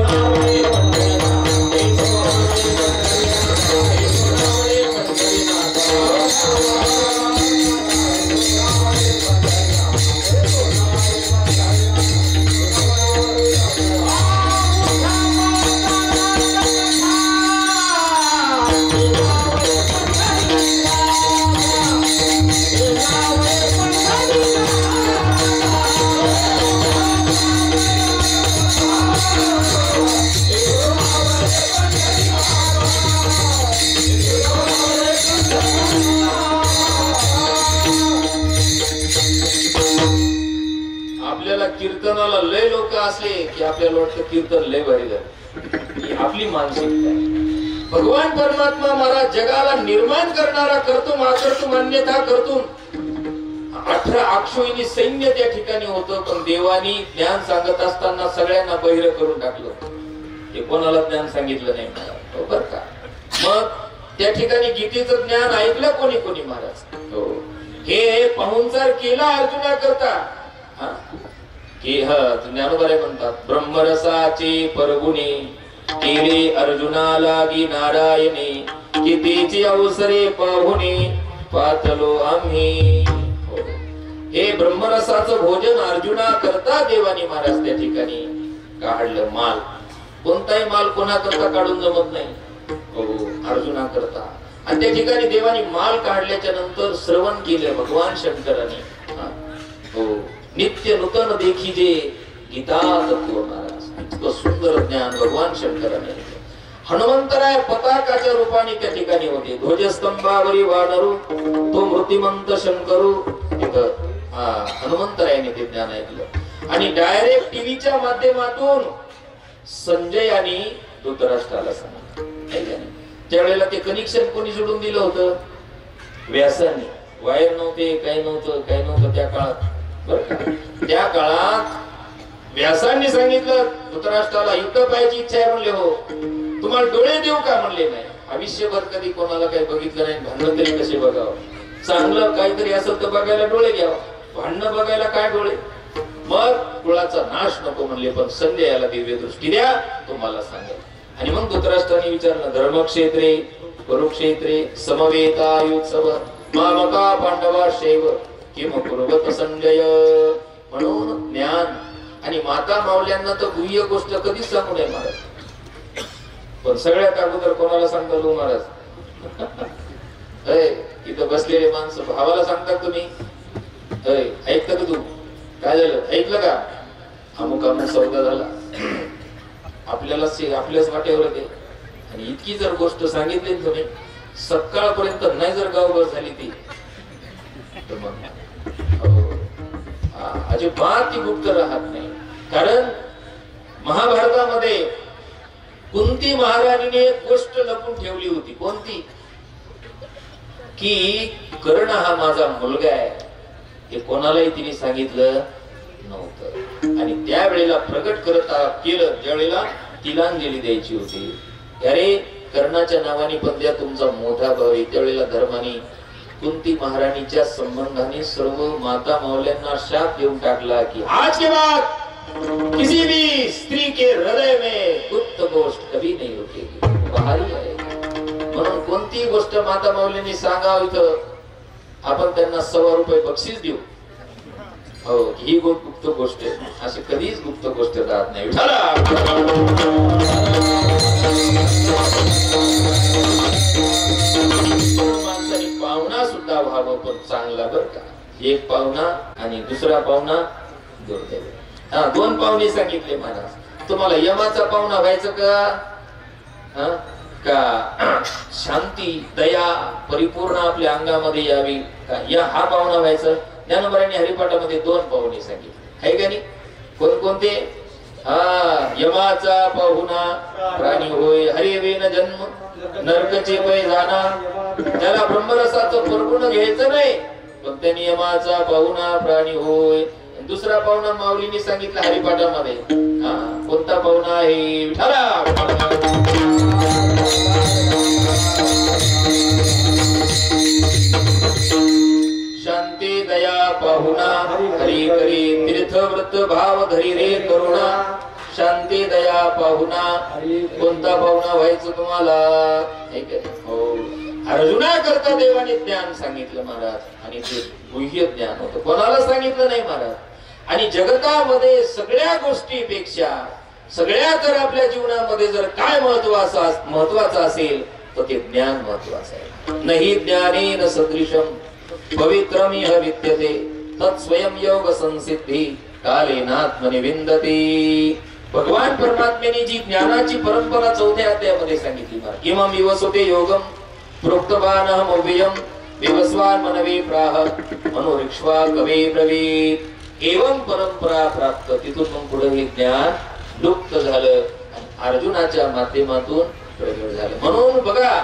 Speaker 2: Oh
Speaker 1: कीर्तनाला लय लोक असले की आपल्याला वाटतं कीर्तन लय भारी झालं. ही आपली मानसिकता आहे. भगवान परमात्मा महाराज जगाला निर्माण करणारा करतो माकर्तुम अन्यथा कर्तुम 18 अक्षोहिणी सैन्य त्या ठिकाणी होतं. पण देवानी ज्ञान सांगत असताना सगळ्यांना बहिर करून टाकलं. हे कोणाला ज्ञान सांगितलं नाही बरं का. मग त्या ठिकाणी गीतेचं ज्ञान ऐकलं कोणी कोणी महाराज. हो हे पाहुणचार केला अर्जुना करता की ज्ञानोबारे म्हणतात ब्रह्मरसाचे परगुणे केले अर्जुना लागी नारायणे कितीची अवसरे पाहुणे पातलो आम्ही. हे ब्रह्मरसाचं भोजन अर्जुना करता देवानी महाराज त्या ठिकाणी काढलं. माल कोणताही माल कोणा करता काढून जमत नाही. हो अर्जुना करता. आणि त्या ठिकाणी देवानी माल काढल्याच्या नंतर श्रवण केलं भगवान शंकरांनी. हो नित्य नूतन देखीजे गीता तत्व महाराज. इतकं सुंदर ज्ञान भगवान शंकराने. हनुमंतराय पताकाच्या रूपाने त्या ठिकाणी होते. ध्वजस्तंभावरी वानरू तो मृतिमंत शंकरू. हनुमंतरायाने ते ज्ञान ऐकलं. आणि डायरेक्ट टीव्हीच्या माध्यमातून संजय आणि धृतराष्ट्राला सांगितलं. त्यावेळेला ते कनेक्शन कोणी जोडून दिलं होतं? व्यासाने. वायर नव्हते, काही नव्हतं त्या काळात बरं का. त्या काळात व्यासांनी सांगितलं धृतराष्ट्राला युद्ध पाहायची इच्छा आहे म्हणले. हो तुम्हाला डोळे देऊ का म्हणले. नाही आयुष्यभर कधी कोणाला काही बघितलं नाही. भांडण तरी कसे बघावं. चांगलं काहीतरी असेल तर बघायला डोळे घ्यावं. भांडणं बघायला काय डोळे. मग कुळाचा नाश नको म्हणले. पण संजयाला दिव्य दृष्टी द्या तुम्हाला सांगेल. आणि मग धृतराष्ट्राने विचारलं धर्मक्षेत्रे कुरुक्षेत्रे समवेतायुत्सव मामका पांडवा शैव किम कुर्वत संजय. म्हणून ज्ञान आणि माता मावल्यांना तर गुह्य गोष्ट कधीच सांगू नये महाराज. पण सगळ्यात अगोदर कोणाला सांगता तू महाराज? इथं बसलेले माणसं भावाला सांगतात तुम्ही. ऐकतं का तू? काय झालं ऐकलं का? अमुक अमुक सौदा झाला. आपल्याच वाटेवर ते. आणि इतकी जर गोष्ट सांगितली तुम्ही सकाळपर्यंत नाही जर गावभर झाली ती तर मग अजिबात ती गुप्त राहत नाही. कारण महाभारतामध्ये कुंती महाराणीने एक गोष्ट लपून ठेवली होती. कोणती? की कर्ण हा माझा मुलगा आहे. हे कोणालाही तिने सांगितलं नव्हतं. आणि त्यावेळेला प्रगट करत केलं ज्यावेळेला तिलांजली द्यायची होती. अरे कर्णाच्या नावाने पण द्या तुमचा मोठा भाऊ आहे. त्यावेळेला धर्माने कुंती महाराणीच्या संबंधाने सर्व माता मावल्यांना शाप देऊन टाकला की आज के बाद किसी भी स्त्री के हृदय में गुप्त गोष्ट कभी नहीं रुकेगी. बाहरी आहे. म्हणून कोणती गोष्ट माता माऊलींनी सांगाव इथं आपण त्यांना 100 रुपये बक्षीस देऊ. हो ही गुप्त गोष्ट अशी कधीच गुप्त गोष्ट राहत नाही. माणसाने पाहुणा सुद्धा व्हावं पण चांगला बरं का. एक पाहुणा आणि दुसरा पाहुणा दुर्दैव. 2 पाहुणे सांगितले महाराज. तुम्हाला यमाचा पाहुणा व्हायचं का का शांती दया परिपूर्ण आपल्या अंगामध्ये यावी का या हा पाहुणा व्हायचं? ज्ञानोबांनी हरिपाठामध्ये 2 पाहुणे सांगितले आहे का नाही? कोणकोणते? यमाचा पाहुणा प्राणी होय हरिवेन जन्म नरकचे पै जाना. त्याला ब्रह्मरसाचं परगुण घ्यायचं नाही पण त्या यमाचा पाहुणा प्राणी होय. दुसरा पाहुणा माऊलीने सांगितलं हरिपाठामध्ये. कोणता पाहुणा आहे? शांती दया पाहुणा हरी करी तीर्थव्रत भाव धरी रे करुणा. शांती दया पाहुणा. कोणता पाहुणा व्हायचं तुम्हाला? हो अर्जुना करता देवाने ज्ञान सांगितलं महाराज. आणि ते गुह्य ज्ञान होतं. कोणाला सांगितलं नाही महाराज. आणि जगतामध्ये सगळ्या गोष्टीपेक्षा सगळ्यात जर आपल्या जीवनामध्ये जर काय महत्वाचं असेल तर ते ज्ञान महत्वाचं आहे. नाही ज्ञानेन सदृशम पवित्रमिह विद्यते तत् स्वयं योग संसिद्धी कालेनात्मनि विंदते. भगवान परमात्म्याने जी ज्ञानाची परंपरा 4थ्या अध्यायामध्ये सांगितली. किमं विवसते योगम प्रोक्तवानहं अव्ययम् विवस्वान् मनवे प्राह मनोरिक्ष्वा कवे ब्रवीत्. एवं परंपरा प्राप्त. तिथून मग पुढे हे ज्ञान लुप्त झालं आणि अर्जुनाच्या माध्यमातून प्रगट झालं. म्हणून बघा,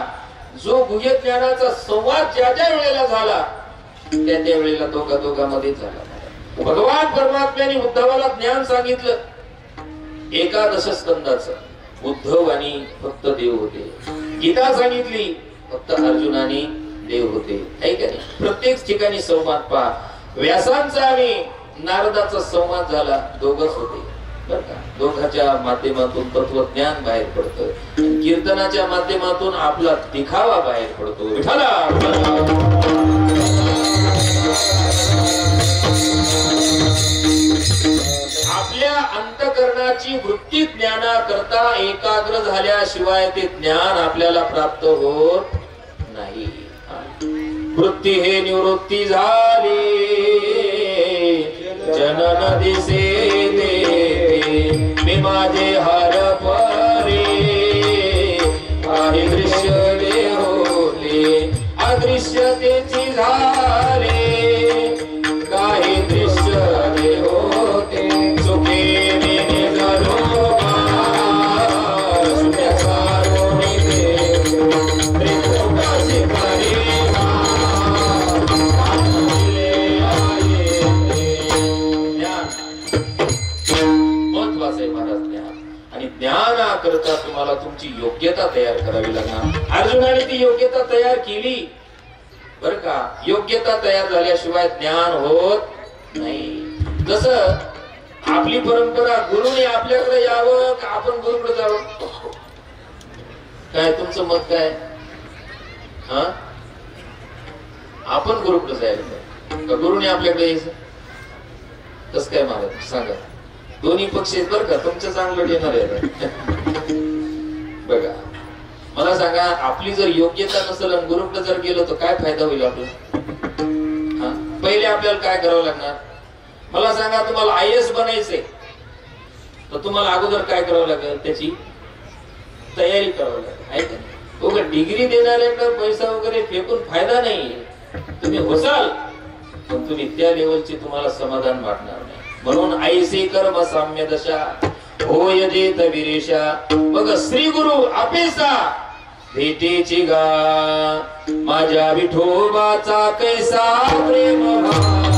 Speaker 1: जो गुह्य ज्ञानाचा संवाद ज्या ज्या वेळेला झाला त्या त्या वेळेला दोघांमध्ये झाला. भगवान परमात्म्याने उद्धवाला ज्ञान सांगितलं 11 स्कंदाचं. उद्धव आणि फक्त देव होते. गीता सांगितली फक्त अर्जुनाने देव होते. आहे का नाही? प्रत्येक ठिकाणी संवाद पहा. व्यासांचा आणि नारदाचा संवाद झाला, दोघच होते बर का. दोघांच्या माध्यमातून तत्वज्ञान बाहेर पडतं. कीर्तनाच्या माध्यमातून आपला दिखावा बाहेर पडतो. विठ्ठला आपल्या अंतःकरणाची वृत्ती ज्ञानाकरता एकाग्र झाल्याशिवाय ते ज्ञान आपल्याला प्राप्त होत नाही. वृत्ती हे निवृत्ती झाली जनन दिसे दे मी माझे हार परे आहे दृश्य होले अदृश्यतेची झाले काही दृश्य होते सुखे मेने झालो ज्ञानाकरता तुम्हाला तुमची योग्यता तयार करावी लागणार. अर्जुनाने ती योग्यता तयार केली बर का. योग्यता तयार झाल्याशिवाय ज्ञान होत नाही. जसं आपली परंपरा गुरुने आपल्याकडे यावं का आपण गुरुकडे जावं, काय तुमचं मत काय? हा, आपण गुरुकडे जायला का गुरुने आपल्याकडे यायचं? कसं काय महाराज सांगा. दोन्ही पक्ष आहेत बरं का. तुमचं चांगलं येणार आहे बघा. मला सांगा, आपली जर योग्यता नसेल आणि गुरुकडे जर गेलो तर काय फायदा होईल आपला? पहिले आपल्याला काय करावं लागणार? मला सांगा, तुम्हाला IAS बनायचंय तर तुम्हाला अगोदर काय करावं लागेल? त्याची तयारी करावी लागेल. आहे का? उगा डिग्री देणाऱ्याकडे पैसा वगैरे फेकून फायदा नाही. तुम्ही होसाल पण तुम्ही त्या लेवलची तुम्हाला समाधान वाटणार नाही. म्हणून ऐसे कर्म साम्य दशा होय जेत विरेशा. मग श्री गुरु अपेसा भेटेची गा माझ्या विठोबाचा कैसा प्रेम भाव.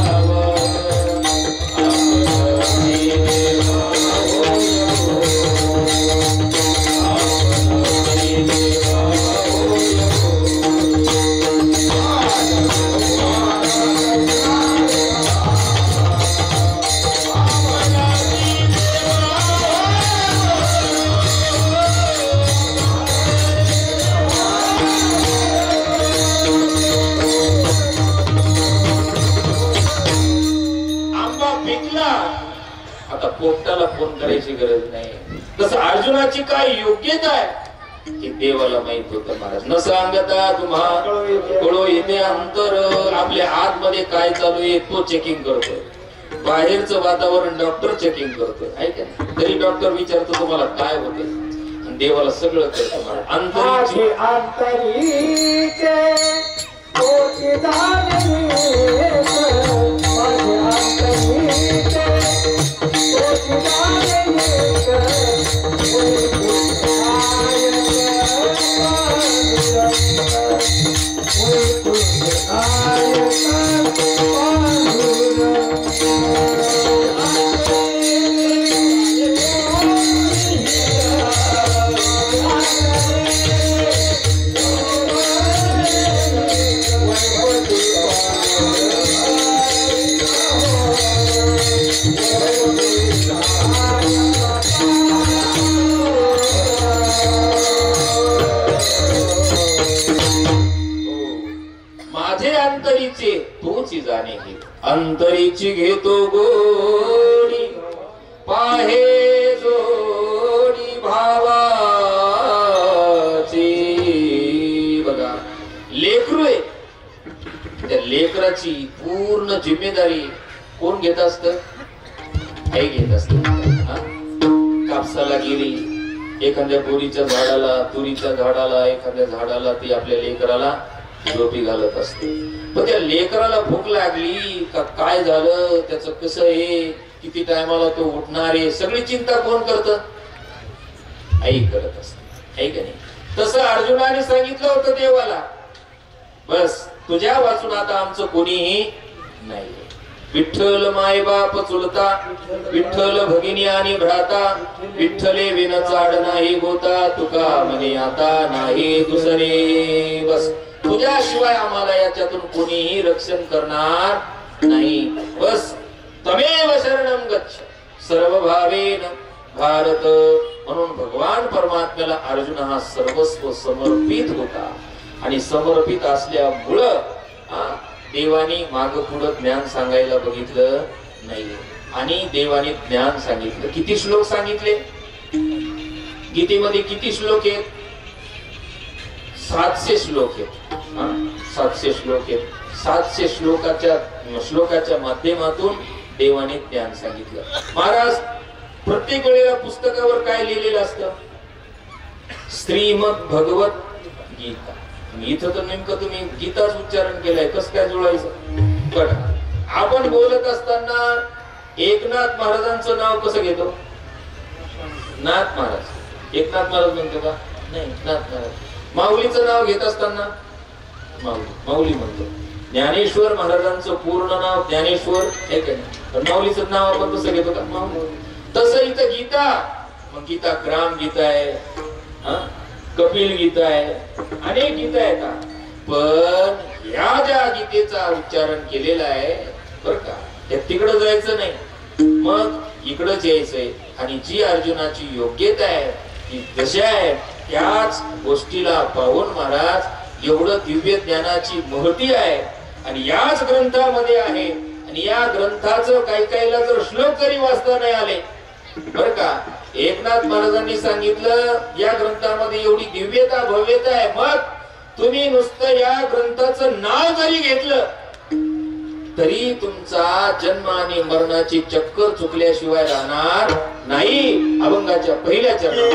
Speaker 1: पोपटाला फोन करायची गरज नाही. तसं अर्जुनाची काय योग्यता आहे हे देवाला माहित होतं महाराज. न सांगता तुम्हा कळो येते अंतर. आपल्या आतमध्ये काय चालू आहे तो चेकिंग करतो. बाहेरचं वातावरण डॉक्टर चेकिंग करतो. आहे का? तरी डॉक्टर विचारतो तुम्हाला काय होते, देवाला सगळं कळतं महाराज. अंतरीचे अंतरीची घेतो गोडी पाहे जोडी भावाची. बघा, लेकरू आहे, त्या लेकराची पूर्ण जिम्मेदारी कोण घेत असत? आई घेत असत. कापसाला गेली एखाद्या बोरीच्या झाडाला, तुरीच्या झाडाला, एखाद्या झाडाला ती आपल्या लेकराला झोपी घालत असते. पण त्या लेकराला भूक लागली का काय झालं, त्याचं कसं आहे, किती टायमाला तो उठणार आहे, सगळी चिंता कोण करत? आई करत असते, आहे का नाही? तसं अर्जुनाने सांगितलं होतं देवाला, बस तुझ्या वाचून आता आमचं कोणीही नाही. विठ्ठल माय बाप चुलता, विठ्ठल भगिनी आणि भ्राता, विठ्ठले विन चाड नाही होता, तुका म्हणे आता नाही दुसरे. बस तुझ्याशिवाय आम्हाला याच्यातून कोणीही रक्षण करणार नाही. बस तमेव शरणं गच्छ सर्व भावेन भारत. म्हणून भगवान परमात्म्याला अर्जुन हा सर्वस्व समर्पित होता. आणि समर्पित असल्यामुळं देवानी माग पुढं ज्ञान सांगायला बघितलं नाही. आणि देवाने ज्ञान सांगितलं. किती श्लोक सांगितले गीतेमध्ये? किती श्लोक आहेत? 700 श्लोक आहेत. 700 श्लोक आहेत. 700 श्लोकाच्या माध्यमातून देवाने ज्ञान सांगितलं. महाराज प्रत्येक वेळेला पुस्तकावर काय लिहिलेलं असतं? श्रीमद भगवत गीता. इथं तर नेमकं तुम्ही गीताच उच्चारण केलंय, कसं काय जुळायचं? पण आपण बोलत असताना एकनाथ महाराजांचं नाव कसं घेतो? नाथ महाराज. एकनाथ महाराज म्हणतो का? नाही, नाथ महाराज. माऊलीचं नाव घेत असताना माऊली म्हणतो. ज्ञानेश्वर महाराजांचं पूर्ण नाव ज्ञानेश्वर आहे का नाही? पण माऊलीचं नाव आपण कसं घेतो का? माऊली. तसं इथं गीता, मग गीता ग्राम गीता आहे, कपिल गीता आहे, अनेक गीता आहेत. पण या ज्या गीतेचा उच्चारण केलेला आहे बर का, त्या तिकडं जायचं नाही, मग इकडंच यायचंय. आणि जी अर्जुनाची योग्यता आहे ती दशा आहे, त्याच गोष्टीला पाहून महाराज एवढं दिव्य ज्ञानाची महती आहे. आणि याच ग्रंथामध्ये आहे. आणि या ग्रंथाचं काही काहीला जर श्लोक जरी वाचता नाही आले बर का, एकनाथ महाराजांनी सांगितलं या ग्रंथामध्ये एवढी दिव्यता भव्यता आहे, मग तुम्ही नुसतं या ग्रंथाचं नाव जरी घेतलं तरी तुमचा जन्म आणि मरणाची चक्कर चुकल्याशिवाय राहणार नाही. अभंगाच्या पहिल्या चरणात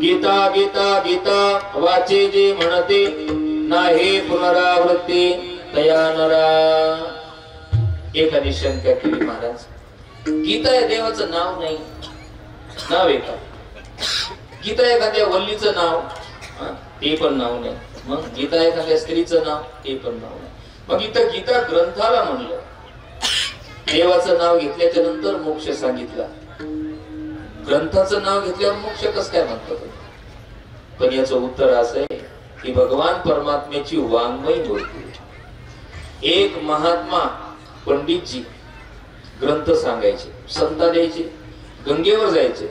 Speaker 1: गीता गीता गीता वाचे जे म्हणते नाही पुनरावृत्ती तया नरा. एखादी शंका केली महाराज, गीता या देवाचं नाव नाही, नाव आहे का? गीता एखाद्या वल्लीचं नाव, ते पण नाव नाही. मग गीता एखाद्या स्त्रीचं नाव, ते पण नाव नाही. मग इथं गीता ग्रंथाला म्हणलं, देवाचं नाव घेतल्याच्या नंतर मोक्ष सांगितला, ग्रंथाचं नाव घेतल्यावर मोक्ष कसं काय म्हणतात? पण याचं उत्तर असं आहे की भगवान परमात्म्याची वाङ्मय बोलते. एक महात्मा पंडितजी ग्रंथ सांगायचे, संता द्यायचे, गंगेवर जायचे,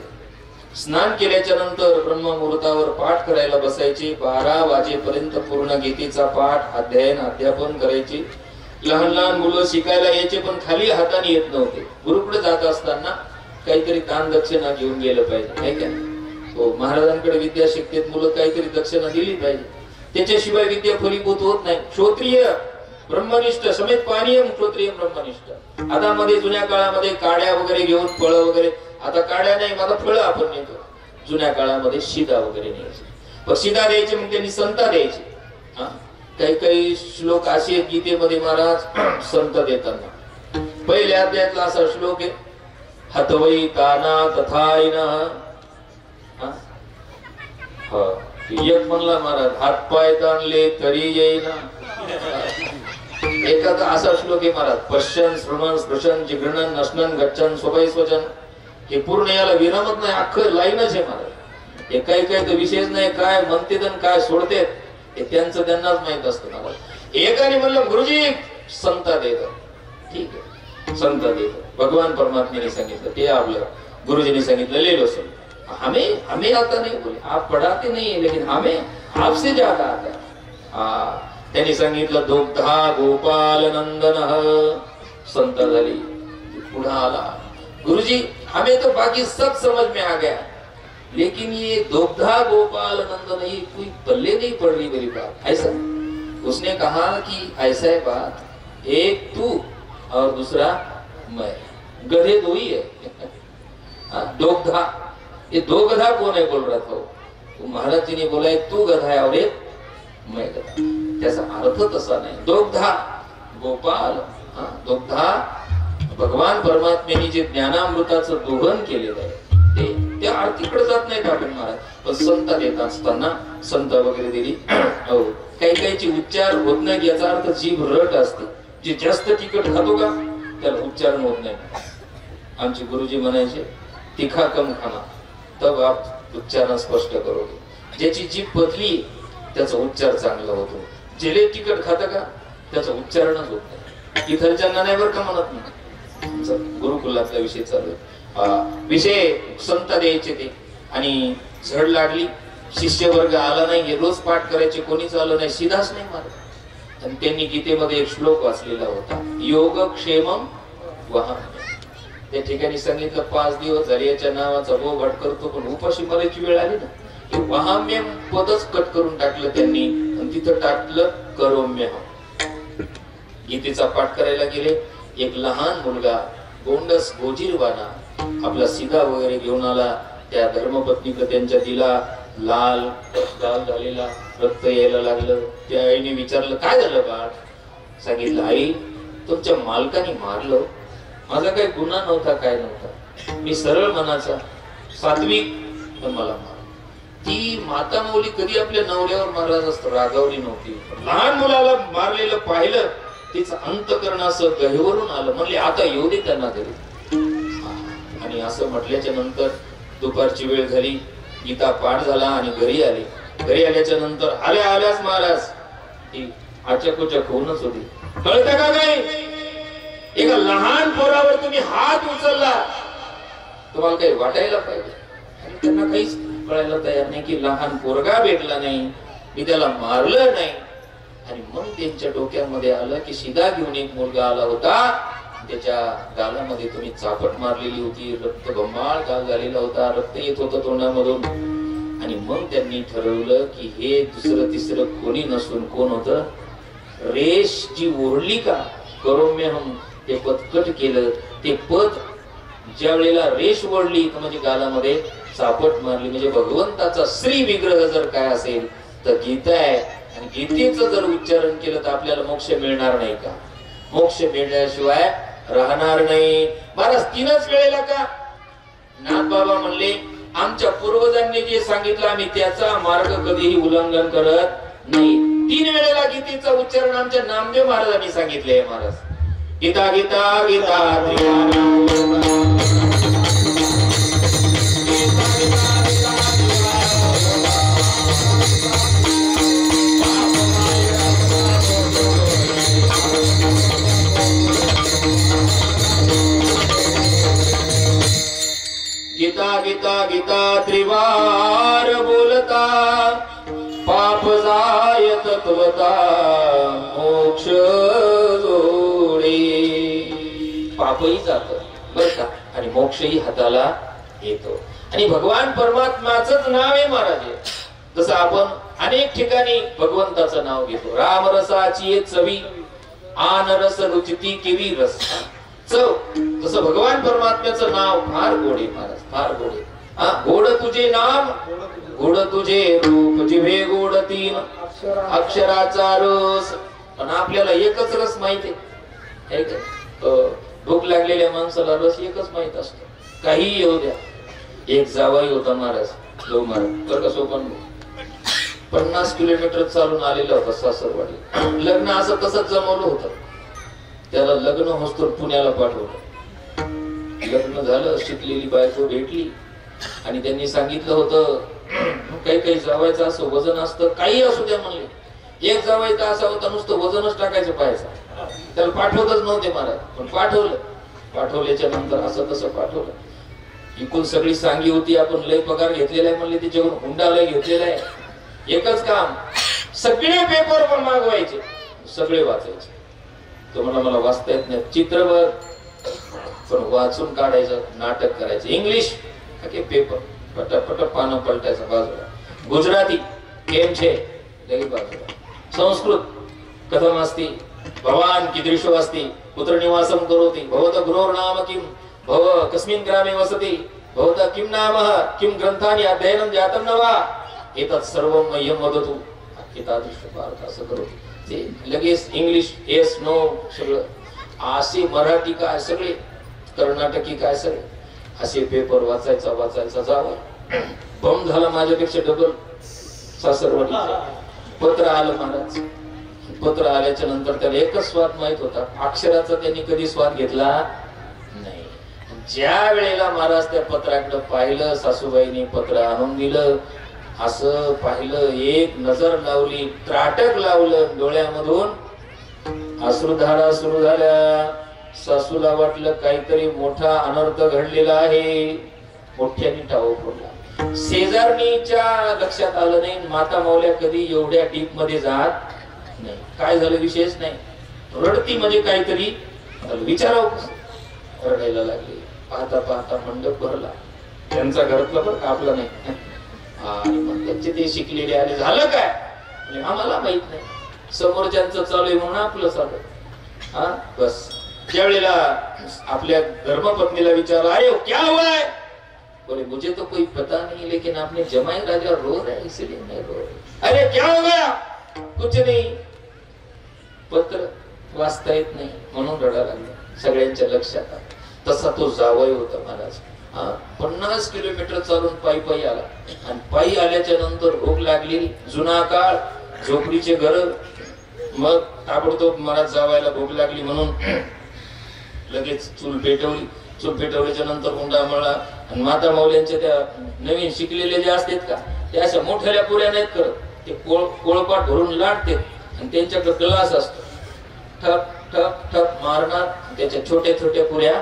Speaker 1: स्नान केल्याच्या नंतर ब्रह्ममुहूर्तावर पाठ करायला बसायचे. 12 वाजेपर्यंत पूर्ण गीतेचा पाठ अध्ययन अध्यापन करायचे. लहान लहान मुलं शिकायला यायचे, पण खाली हाताने येत नव्हते. गुरुकडे जात असताना काहीतरी दान दक्षिणा घेऊन गेलं पाहिजे, नाही का? हो, महाराजांकडे विद्या शिकतेत मुलं, काहीतरी दक्षिणा दिली पाहिजे, त्याच्याशिवाय विद्या फलीभूत होत नाही. क्षत्रिय ब्रह्मनिष्ठ समेत पाणीयम क्षत्रिय ब्रह्मनिष्ठ. आता मध्ये जुन्या काळामध्ये काड्या वगैरे घेऊन फळं वगैरे, आता काड्या नाही, मला फळं आपण नेतो. जुन्या काळामध्ये शिदा वगैरे न्यायचे, पण शिदा द्यायचे मग त्यांनी संता द्यायचे. काही काही श्लोक असे आहेत गीतेमध्ये महाराज संत देताना. पहिल्या अध्यायातला असा श्लोक आहे, हतवै ताना तथायनः. एक म्हणला महाराज, हातपाय ताणले तरी येईना. एखादा असा श्लोक आहे महाराज, पश्यन श्रवण स्पृशन जिघ्रणन नशनन गच्छन स्वभय स्वजन. हे पूर्ण याला विरामच नाही, अख्खं लाईनच आहे महाराज. हे काही काही तर विशेष नाही, काय म्हणते काय सोडते हे त्यांचं त्यांनाच माहित असतं महाराज. एकाने म्हणलं गुरुजी संता देत, ठीक आहे संता देत. भगवान परमात्म्याने सांगितलं, ते आपलं गुरुजीने सांगितलं, ले लो संत. हमें आता नहीं बोले, आप पढ़ाते नहीं है, लेकिन हमें आपसे ज्यादा आता है. त्यांनी सांगितलं दुग्धा गोपाल नंदन. संत झाली, पुढे आला, गुरुजी हमें तो बाकी सब समझ में आ गया, लेकिन ये दुग्धा गोपाल नंदन ये कोई पल्ले नहीं पड़ रही मेरी बात. ऐसा उसने कहा कि ऐसा है बात, एक तू और दूसरा मैं, गधे दो ही है. दुग्धा, ये दो गधा कौन है बोल रहा था? तो महाराज जी ने बोला एक तू गधा है और एक मैं गधा. त्याचा अर्थ तसा नाही. दुग्धा गोपाल, दुग्धा भगवान परमात्म्याने जे ज्ञानामृताचं दोहन केलेलं आहे ते त्या आरतीकडे जात नाहीत आपण महाराज. पण संत देत असताना संत वगैरे दिली. हो, काही काहीची उच्चार होत नाही, याचा अर्थ जीभ रट असते. जे जास्त तिखट खातो का त्याला उच्चारण होत नाही. आमचे गुरुजी म्हणायचे तिखा कम खाना तब आप उच्चारण स्पष्ट करोगे. ज्याची जीभ पतली त्याचा उच्चार चांगला होतो. जे तिखट खात का त्याचं उच्चारणच होत नाही. इथलच्यांना नाही बरं का म्हणत नाही. गुरुकुलातला विषय चालू आहे. विषय संत द्यायचे ते, आणि झड लागली, शिष्य वर्ग आला नाही, रोज पाठ करायचे, कोणीच आलं नाही, सीधाच नाही मारत. आणि त्यांनी गीतेमध्ये एक श्लोक वाचलेला होता, योगक्षेमम वहा. त्या ठिकाणी सांगितलं 5 दिवस झाल्याच्या नावाचा बोबाट करतो, पण उपाशी मरायची वेळ आली ना, वहाम्य पदच कट करून टाकलं त्यांनी, आणि तिथं टाकलं करोम्य. गीतेचा पाठ करायला गेले, एक लहान मुलगा गोंडस गोजीरवाना आपला सीधा वगैरे घेऊन आला. त्या धर्मपत्नीकडे त्यांच्या दिला, लाल झालेला, रक्त यायला लागलं. त्या आईने विचारलं काय झालं बाळ? सांगितलं आई तुमच्या मालकाने मारलं, माझा काही गुन्हा नव्हता, काय नव्हता, मी सरळ मनाचा सात्विक, पण मला मार. ती माता मौली कधी आपल्या नवऱ्यावर मारत असतं, रागावली नव्हती. लहान मुलाला मारलेलं पाहिलं, तिचं अंतकरण असं गहिवरून आलं. म्हणले आता येऊ दे त्यांना घरी. आणि असं म्हटल्याच्या नंतर दुपारची वेळ झाली, गीता पाठ झाला आणि घरी आले. घरी आल्याच्या नंतर आल्याच महाराज ती आचकुचक होऊनच होती. कळतं का काही? एका लहान पोरावर तुम्ही हात उचलला, तुम्हाला काही वाटायला पाहिजे. आणि त्यांना काहीच कळायला तयार नाही की लहान पोरगा भेटला नाही, मी त्याला मारलं नाही. आणि मग त्यांच्या डोक्यामध्ये आलं की शिदा घेऊन एक मुलगा आला होता, त्याच्या गालामध्ये तुम्ही चापट मारलेली होती, रक्त बंबाळ गाल झालेला होता, रक्त येत होतं तोंडामधून. आणि मग त्यांनी ठरवलं की हे दुसरं तिसरं कोणी नसून कोण होतं, रेष जी ओढली का करोम्य हम, ते पदकट केलं. ते पद ज्या वेळेला रेष ओढली म्हणजे गालामध्ये चापट मारली, म्हणजे भगवंताचा श्री विग्रह जर काय असेल तर गीता आहे आणि गीतेचं जर उच्चारण केलं तर आपल्याला मोक्ष मिळणार नाही का? मोक्ष मिळण्याशिवाय राहणार नाही. महाराज 3च वेळेला का? नाथबाबा म्हणले आमच्या पूर्वजांनी जे सांगितलं आम्ही त्याचा मार्ग कधीही उल्लंघन करत नाही. 3 वेळेला गीतेचं उच्चारण आमच्या नामदेव महाराजांनी सांगितले. महाराज गीता गीता गीता गीता गीता गीता त्रिवार बोलता पाप जाय तत्वता मोक्ष जोडे. पापही जात बर का आणि मोक्षही हाताला येतो. आणि भगवान परमात्माचंच नाव आहे महाराज. जसं आपण अनेक ठिकाणी भगवंताचं नाव घेतो. राम रसाची चवी आन रस रुचिती केवी रस चव. तसं भगवान परमात्म्याचं नाव फार गोड आहे महाराज, फार गोड आहे. गोड तुझे नाम गोड तुझे रूप जिव्हे गोड 3 अक्षराचा रस. पण आपल्याला एकच रस माहिती आहे. भूक लागलेल्या माणसाला रस एकच माहित असतो. काही येऊ द्या. एक जावाई होता महाराज, लो महाराज तर कसं पण 50 किलोमीटर चालून आलेला होता सासरवाडी. लग्न असं तसंच जमवलं होतं. त्याला लग्न होस्तोर पुण्याला पाठवलं. लग्न झालं, शिकलेली बायको भेटली आणि त्यांनी सांगितलं होतं काही काही जावायचं असं वजन असतं, काही असू द्या म्हणले. एक जावायचा असा होता नुसतं वजनच टाकायचं पाहायचं. त्याला पाठवतच नव्हते महाराज, पण पाठवलं. पाठवल्याच्या नंतर असं तसं पाठवलं. इकून सगळी सांगी होती, आपण लय पगार घेतलेला आहे म्हणले, तिच्याकडून हुंडा लय घेतलेला आहे. एकच काम, सगळे पेपर पण मागवायचे, सगळे वाचायचे. तो मला वाचता येत नाही, चित्रवर पण वाचून काढायचं, नाटक करायचं. इंग्लिश पेपर पटापट पानं पलटायचं बाजूला. गुजराती केम छे लगेच बाजूला. संस्कृत कथम अस्ति भवान कीदृशो अस्ति कुत्र निवासं करोति भवतः गुरोर् नाम किं भव कस्मिन् ग्रामे वसति भवतः किं नामः किं ग्रंथानि अध्ययनं जातं न वा एतत् सर्वं मह्यं वदतु. एतादृश भारत असं करू ते लगेच इंग्लिश येस नो सगळं. असे मराठी काय सगळे, कर्नाटकी काय सगळे असे पेपर वाचायचा जावं. बम झाला माझ्यापेक्षा डबल सासरवाडीचा. पत्र आलं महाराज. पत्र आल्याच्या नंतर त्याला एकच स्वाद माहित होता, अक्षराचा त्यांनी कधी स्वाद घेतला नाही. ज्या वेळेला महाराज त्या पत्राकडे पाहिलं, सासूबाईंनी पत्र आणून दिलं, असं पाहिलं, एक नजर लावली, त्राटक लावलं, डोळ्यामधून अश्रुधारा सुरू झाल्या. सासूला वाटलं काहीतरी मोठा अनर्थ घडलेला आहे. मोठ्याने टाळू फोडला. शेजारणीच्या लक्षात आलं नाही, माता माऊल्या कधी एवढ्या डीप मध्ये जात नाही. काय झालं विशेष नाही, रडती म्हणजे काहीतरी विचारावं. रडायला लागली. पाहता पाहता मंडप भरला. त्यांचा घरातला पण कापला नाही. आणि मग त्यांचे ते शिकलेले आले. झालं काय आम्हाला माहित नाही, समोरच्यांचं चालू आहे म्हणून आपलं चालू. हा बस. त्यावेळेला आपल्या धर्मपत्नीला विचारलं, अरे क्या हुआ है? बोले मुझे तो कोई पता नहीं, लेकिन आपने जमाई राजा रो रहा है इसलिए मैं रो रही. अरे क्या हो गया? कुछ नहीं. पत्र वाचता येत नाही म्हणून रडा लागला. सगळ्यांच्या लक्षात आलं. तसा तो जावई होता महाराज. 50 किलोमीटर चालून पायी पायी आला. आणि पायी आल्याच्या नंतर भूक लागली. जुना काळ, झोपडीचे घर. मग ताबडतोब महाराज जावायला भूक लागली म्हणून लगेच चूल पेटवली. चूल पेटवल्याच्या नंतर हुंडा मळला. आणि माता माऊल्यांच्या त्या नवीन शिकलेले जे असतात का, त्या अशा मोठ्याल्या पुऱ्या नाहीत करत. ते कोळपाट भरून लाटते आणि त्यांच्याकडे ग्लास असतो. ठप ठप ठप मारणार, त्याच्या छोट्या छोट्या पुऱ्या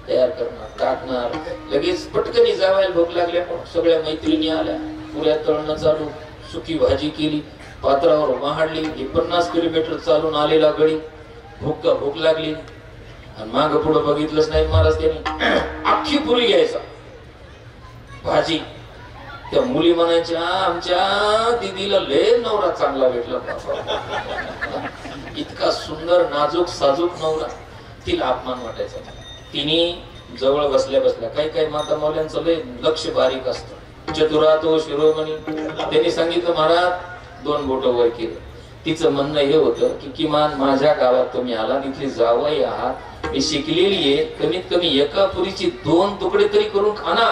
Speaker 1: तयार करणार, टाकणार. लगेच पटकनी जावायला भूक लागल्या. सगळ्या मैत्रिणी आल्या. पुऱ्या तळणं चालू. सुकी भाजी केली, पात्रावर मांडली. 50 किलोमीटर चालून आलेला गडी. भूक लागली. आणि माग पुढे बघितलंच नाही महाराज. त्यांनी अख्खी पुरी घ्यायचा भाजी. त्या मुली म्हणायच्या आमच्या दीदीला लय नवरा चांगला भेटला. इतका सुंदर नाजूक साजूक नवरा. तिला अपमान वाटायचा. तिने जवळ बसल्या बसल्या, काही काही माता माऊल्यांचं लय लक्ष बारीक असतं. चतुरा तो शिरोमणी. त्यांनी सांगितलं महाराज 2 बोट वर केलं. तिचं म्हणणं हे होतं की किमान माझ्या गावात तुम्ही आला, तिथली जावई आहात, मी शिकलेली आहे, कमीत कमी एका पुरीची 2 तुकडे तरी करून खाना.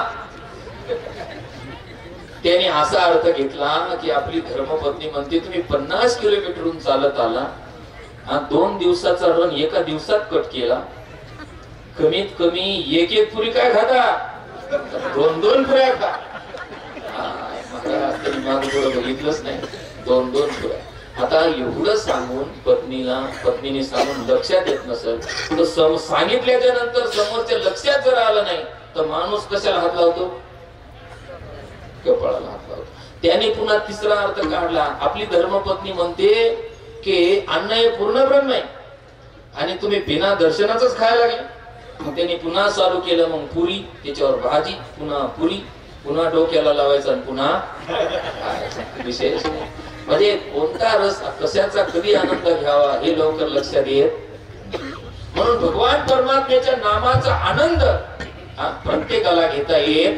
Speaker 1: त्याने असा अर्थ घेतला की आपली धर्मपत्नी म्हणते तुम्ही 50 किलोमीटरहून चालत आला, 2 दिवसाचा रन एका दिवसात कट केला, कमीत कमी एक पुरी काय खाता, 2 पुऱ्या खा. बघितलंच नाही, 2 पुऱ्या. आता एवढं सांगून पत्नीने सांगून लक्षात येत नसेल तर सांगितल्याच्या नंतर समोरच्या लक्षात जर आलं नाही तर माणूस कशाला हात लावतो, कपाळाला हात लावतो. त्याने पुन्हा तिसरा अर्थ काढला. आपली धर्मपत्नी म्हणते की अन्न हे पूर्ण ब्रह्म आहे आणि तुम्ही बिना दर्शनाच खायला लागले. मग त्यांनी पुन्हा चालू केलं, मग पुरी, त्याच्यावर भाजी, पुन्हा पुरी, पुन्हा डोक्याला लावायचा आणि पुन्हा विशेष. म्हणजे कोणता रस कशाचा कधी आनंद घ्यावा हे लवकर लक्षात येत. म्हणून भगवान परमात्म्याच्या नामाचा आनंद प्रत्येकाला घेता येत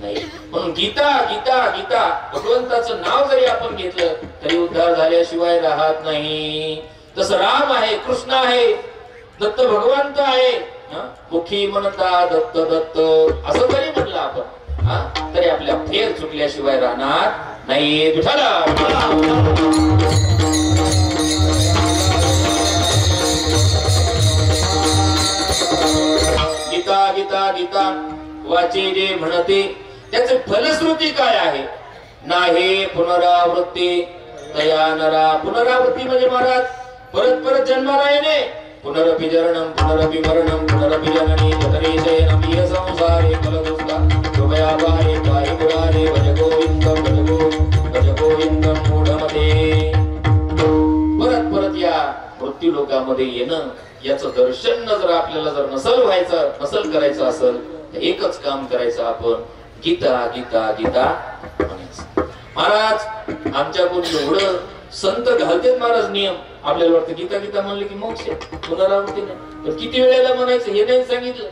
Speaker 1: नाही. म्हणून गीता गीता गीता भगवंताचं नाव जरी आपण घेतलं तरी उद्धार झाल्याशिवाय राहत नाही. तसं राम आहे, कृष्ण आहे, दत्त भगवंत आहे, मुखी म्हणता दत्त दत्त असं जरी म्हटलं आपण तरी आपल्या फेर चुकल्याशिवाय राहणार नाही. गीता गीता गीता वाचे जे म्हणते त्याचे फलश्रुती काय आहे. नाही पुनरावृत्ती तया नरा. पुनरावृत्ती म्हणजे महाराज परत परत जन्माला येणे. पुनरपि जरणम पुनरपि मरणम पुनरपि जननी जठरे शयनम ये संसारे फलदुष्टा कृपया पाहि पाहि पुराणे भज गोविंदम भज गोविंदम मूढमते. परत परत या मृत्यू लोकामध्ये येणं याचं दर्शन जर आपल्याला जर नसल करायचं असेल तर एकच काम करायचं, आपण गीता गीता गीता म्हणायचं. महाराज आमच्याकडून एवढं संत घालतेत महाराज नियम. आपल्याला वाटतं गीता गीता म्हणले की मोक्ष, पुनरावृत्ती नाही. पण किती वेळेला म्हणायचं हे नाही सांगितलं.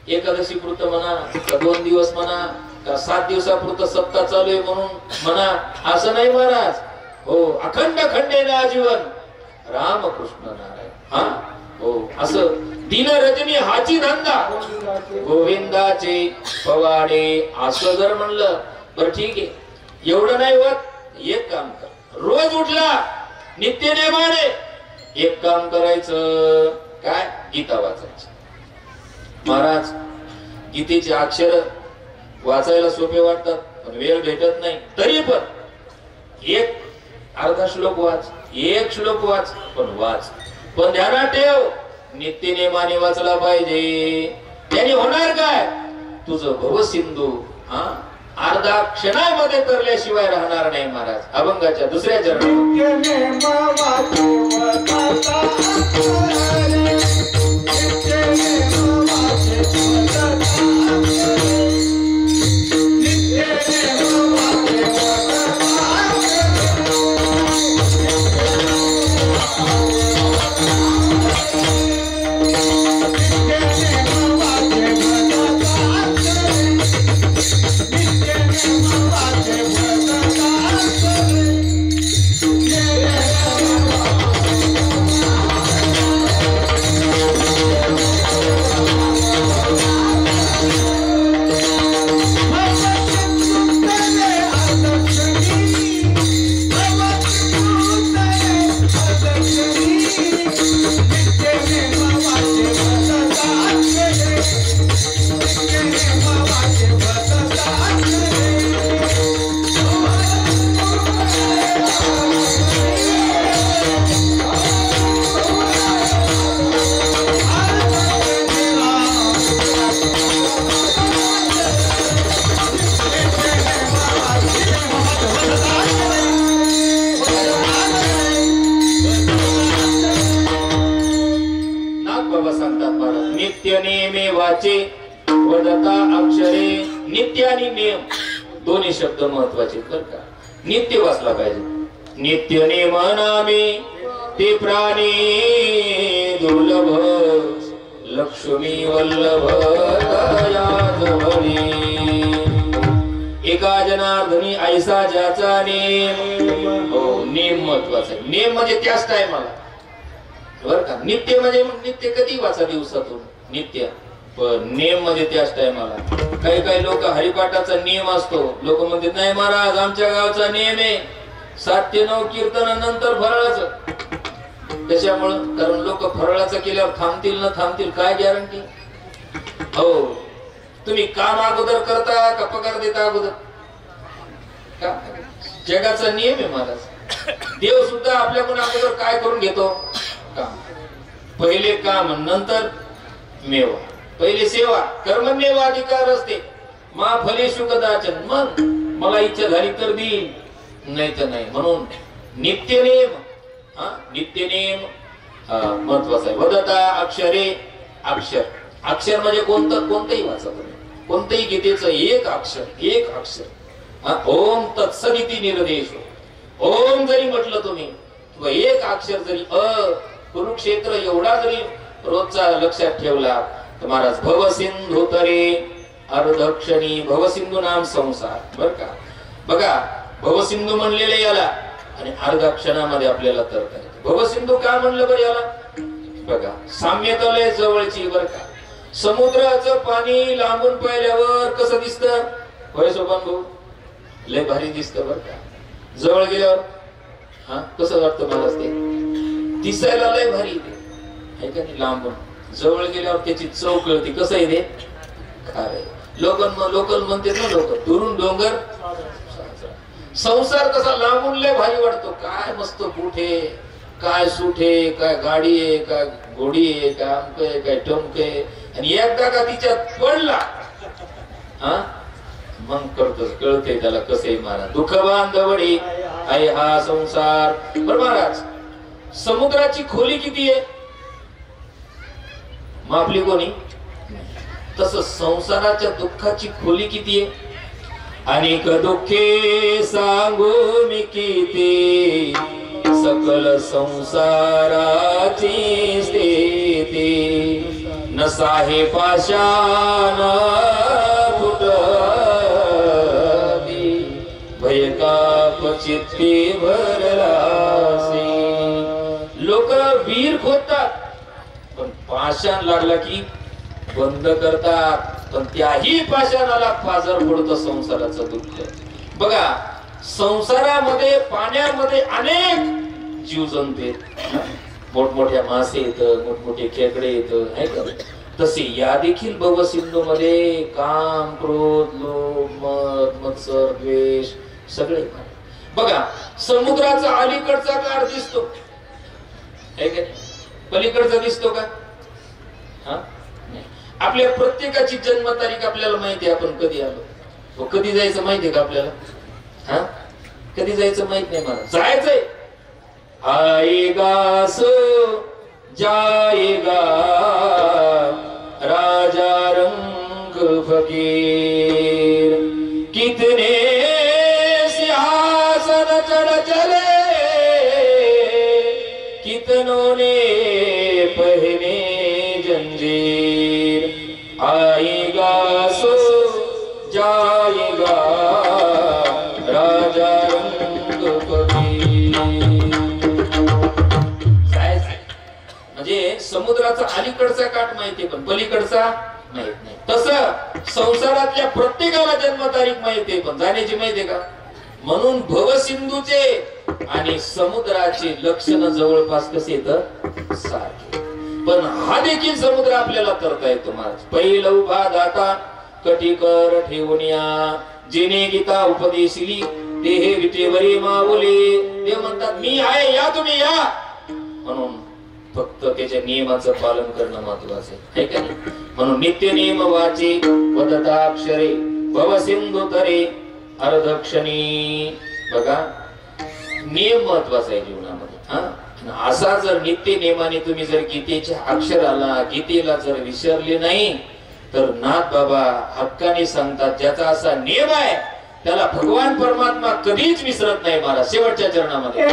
Speaker 1: एकादशी पुरतं म्हणा का 2 दिवस म्हणा का 7 दिवसापुरतं सप्ताह चालू आहे म्हणून म्हणा, असं नाही महाराज. हो, अखंड खंडेन आजीवन रामकृष्ण नारायण. हो, असं दिन रजनी हाची धंदा गोविंदाचे पवाडे असं जर म्हणलं तर ठीक आहे. एवढं नाही होत, एक काम कर. रोज उठला नित्य नेमाने एक काम करायचं, काय, गीता वाचायची. महाराज गीतेचे अक्षर वाचायला सोपे वाटतात पण वेळ भेटत नाही. तरी पण एक अर्धा श्लोक वाच, 1 श्लोक वाच, पण वाच. पण ध्यानात ठेव, नित्य नेमाने वाचला पाहिजे. त्याने होणार काय, तुझं भवसिंधू अर्धा क्षणामध्ये तरल्याशिवाय राहणार नाही. महाराज अभंगाच्या 2ऱ्या चरणात वदता अक्षरे. नित्य आणि नियम दोन्ही शब्द महत्वाचे बरं का. नित्य वाचला पाहिजे. नित्य नेम नामे ते प्राणी दुर्लभ लक्ष्मी वल्लभ दया जवळी. एका जनार्दनी ऐसा ज्याचा नेम. हो, नेम महत्वाचा आहे. नेम म्हणजे त्याच टायमाला बर का. नित्य म्हणजे नित्य कधी वाचा दिवसातून नित्य, पण नेम म्हणजे त्याच टायमाला. काही काही लोक हरिपाठाचा नियम असतो, लोक म्हणतात नाही महाराज आमच्या गावचा नियम आहे 7 ते 9 कीर्तनानंतर फराळाचं. त्याच्यामुळं कारण लोक फराळाचं केल्यावर थांबतील ना थांबतील काय गॅरंटी. हो तुम्ही काम अगोदर करता का पगार देता अगोदर का. जगाचा नियम आहे महाराज. देव सुद्धा आपल्याकडून अगोदर काय करून घेतो काम. पहिले काम नंतर मेवा. पहिले सेवा कर्मण्येव अधिकार असते मा फलेषु कदाचन. मग मला इच्छा झाली तर देईल नाही तर नाही. म्हणून नित्य नेम नित्य नेम महत्वाचा आहे. वदता अक्षरे. अक्षर अक्षर म्हणजे कोणतं कोणतंही वाचा तुम्ही कोणतंही गीतेचं एक अक्षर ओम तत्सदिती निर्देश. ओम जरी म्हटलं तुम्ही किंवा एक अक्षर जरी कुरुक्षेत्र एवढा जरी रोजचा लक्षात ठेवला तर महाराज भवसिंधू तरे अर्धक्षणी. भवसिंधू नाम संसार बर का. बघा भवसिंधू म्हणलेले याला आणि अर्धा क्षणामध्ये आपल्याला तरता येते. भवसिंधू का म्हणलं बरं याला. बघा साम्यता लय जवळची बर का. समुद्राचं पाणी लांबून पाहिल्यावर कसं दिसतं होय सोपान भाऊ लय भारी दिसतं बर का. जवळ गेल्यावर कसं वाटतं मला ते दिसायला लय भारी आहे का नाही. लांबून जवळ गेल्यावर त्याची चव कळते कसं आहे ते खारे. लोकल म्हणते ना लोक दुरून डोंगर. संसार कसा लांबून लय भारी वाटतो. काय मस्त कुठे काय सुठे काय गाडी आहे काय घोडी आहे काय अमक आहे काय टमक आहे. आणि एकदा का तिच्यात पडला मग कळतंय त्याला कसं आहे महाराज. दुःख बांधवडी आहे हा संसार. बरं महाराज समुद्राची खोली किती आहे मापली कोणी. तसं संसाराच्या दुःखाची खोली किती आहे. अनेक दुःखे सांगू मी किती सकल संसाराची स्थिती. नसाहे पाषाण फुटती भय का चित्ती भरलासी. लोक वीर खोदतात पण पाषाण लागला की बंद करतात. पण त्याही पाषाणाला पाझर पडतं संसाराचं दुःख. बघा संसारामध्ये पाण्यामध्ये अनेक जीवजंतू आहेत. मोठमोठ्या मासे येत मोठमोठे खेकडे येत. तसे या देखील भवसिंधू मध्ये काम क्रोध लोभ मद मत्सर द्वेष सगळे. बघा समुद्राचा अलीकडचा काळ दिसतो पलीकडचा दिसतो का. आपल्या प्रत्येकाची जन्म तारीख आपल्याला माहिती आहे. आपण कधी आलो कधी जायचं माहितीये का आपल्याला. कधी जायचं माहित नाही मला. जायचंय आएगा सो जाएगा राजा रंग फकीर. कितने सिंहासन चढ़ चले कितनों ने पहने जंजीर. आएगा सो जाएगा राजा रंग फकीर. म्हणजे समुद्राचा अलीकडचा काठ माहितीये पण पलीकडचा माहित नाही. तसं संसारातल्या प्रत्येकाला जन्म तारीख माहितीये पण जाण्याची माहितीये का. म्हणून भवसिंधूचे आणि समुद्राचे लक्षण जवळपास कसे येतं सारखे. पण हा देखील समुद्र आपल्याला तरता येतो महाराज. पहिला उभा दाता कटिकर ठेवून या जिने गीता उपदेशिली ते हे विटेवरी माऊली. ते म्हणतात मी आहे या तुम्ही या. म्हणून फक्त त्याच्या नियमाचं पालन करणं महत्वाचं आहे का नाही. म्हणून नित्य नियम वाचे वदता अक्षरे भवसिंधू तरे अर्धक्षणी. बघा नियम महत्वाचा आहे जीवनामध्ये. असा जर नित्य नियमाने तुम्ही जर गीतेच्या अक्षराला गीतेला जर विसरले नाही तर नाथ बाबा हक्काने सांगतात ज्याचा असा नियम आहे त्याला भगवान परमात्मा कधीच विसरत नाही. महाराज शेवटच्या चरणामध्ये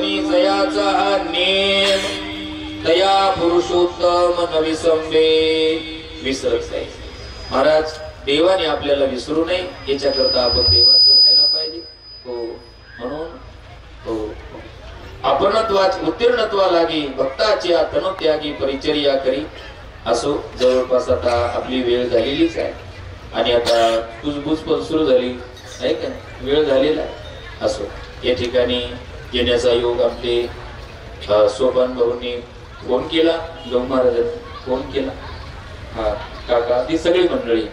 Speaker 1: देवानी जयाचा हा नेम तया पुरुषोत्तम नविसंबे विसरत नाही. महाराज देवाने आपल्याला विसरू नये याच्याकरता आपण देवाचं व्हायला पाहिजे. हो म्हणून हो आपणत्वाच उत्तीर्णत्वा लागी भक्ताची तनुत्यागी परिचर्या करी. असो जवळपास आता आपली वेळ झालेलीच आहे आणि आता कुजबुज पण सुरू झाली आहे का, वेळ झालेला आहे. असो या ठिकाणी येण्याचा योग आपले सोपान भाऊंनी फोन केला, गौ महाराजांनी फोन केला, हा काका ती सगळी मंडळी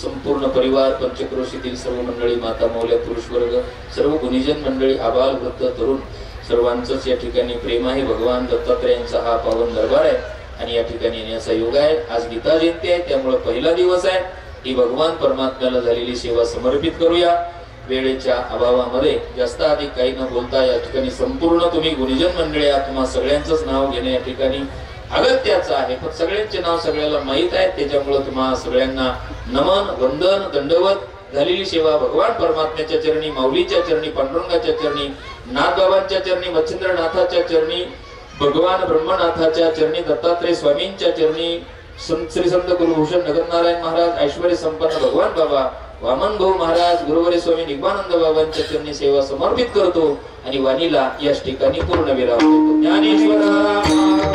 Speaker 1: संपूर्ण परिवार पंचक्रोशीतील सर्व मंडळी माता मौल्या पुरुष वर्ग सर्व गुणीजन मंडळी आबाल वृद्ध तरुण सर्वांचंच या ठिकाणी प्रेम आहे. भगवान दत्तात्रयांचा हा पावन दरबार आहे आणि या ठिकाणी येण्याचा योग आहे. आज गीता जयंती आहे त्यामुळे पहिला दिवस आहे. ही भगवान परमात्म्याला झालेली सेवा समर्पित करूया. वेळेच्या अभावामध्ये जास्त अधिक काही न बोलता या ठिकाणी संपूर्ण तुम्ही गुणीजन मंडळी आहात, तुम्हा सगळ्यांचंच नाव घेणे या ठिकाणी अगत्याचं आहे. पण सगळ्यांचे नाव सगळ्याला माहीत आहे त्याच्यामुळे तुम्हा सगळ्यांना नमन वंदन दंडवत झालेली सेवा भगवान परमात्म्याच्या चरणी, माऊलीच्या चरणी, पांडुरंगाच्या चरणी, नाथबाबांच्या चरणी, मच्छिंद्रनाथाच्या चरणी, भगवान ब्रह्मनाथाच्या चरणी, दत्तात्रय स्वामींच्या चरणी, श्री संत कुलभूषण नगरनारायण महाराज, ऐश्वर्य संपन्न भगवान बाबा, वामन भाऊ महाराज, गुरुवारी स्वामी निगमानंद बाबांच्या चरणी सेवा समर्पित करतो आणि वाणीला याच ठिकाणी पूर्ण विराम देतो. ज्ञानेश्वरा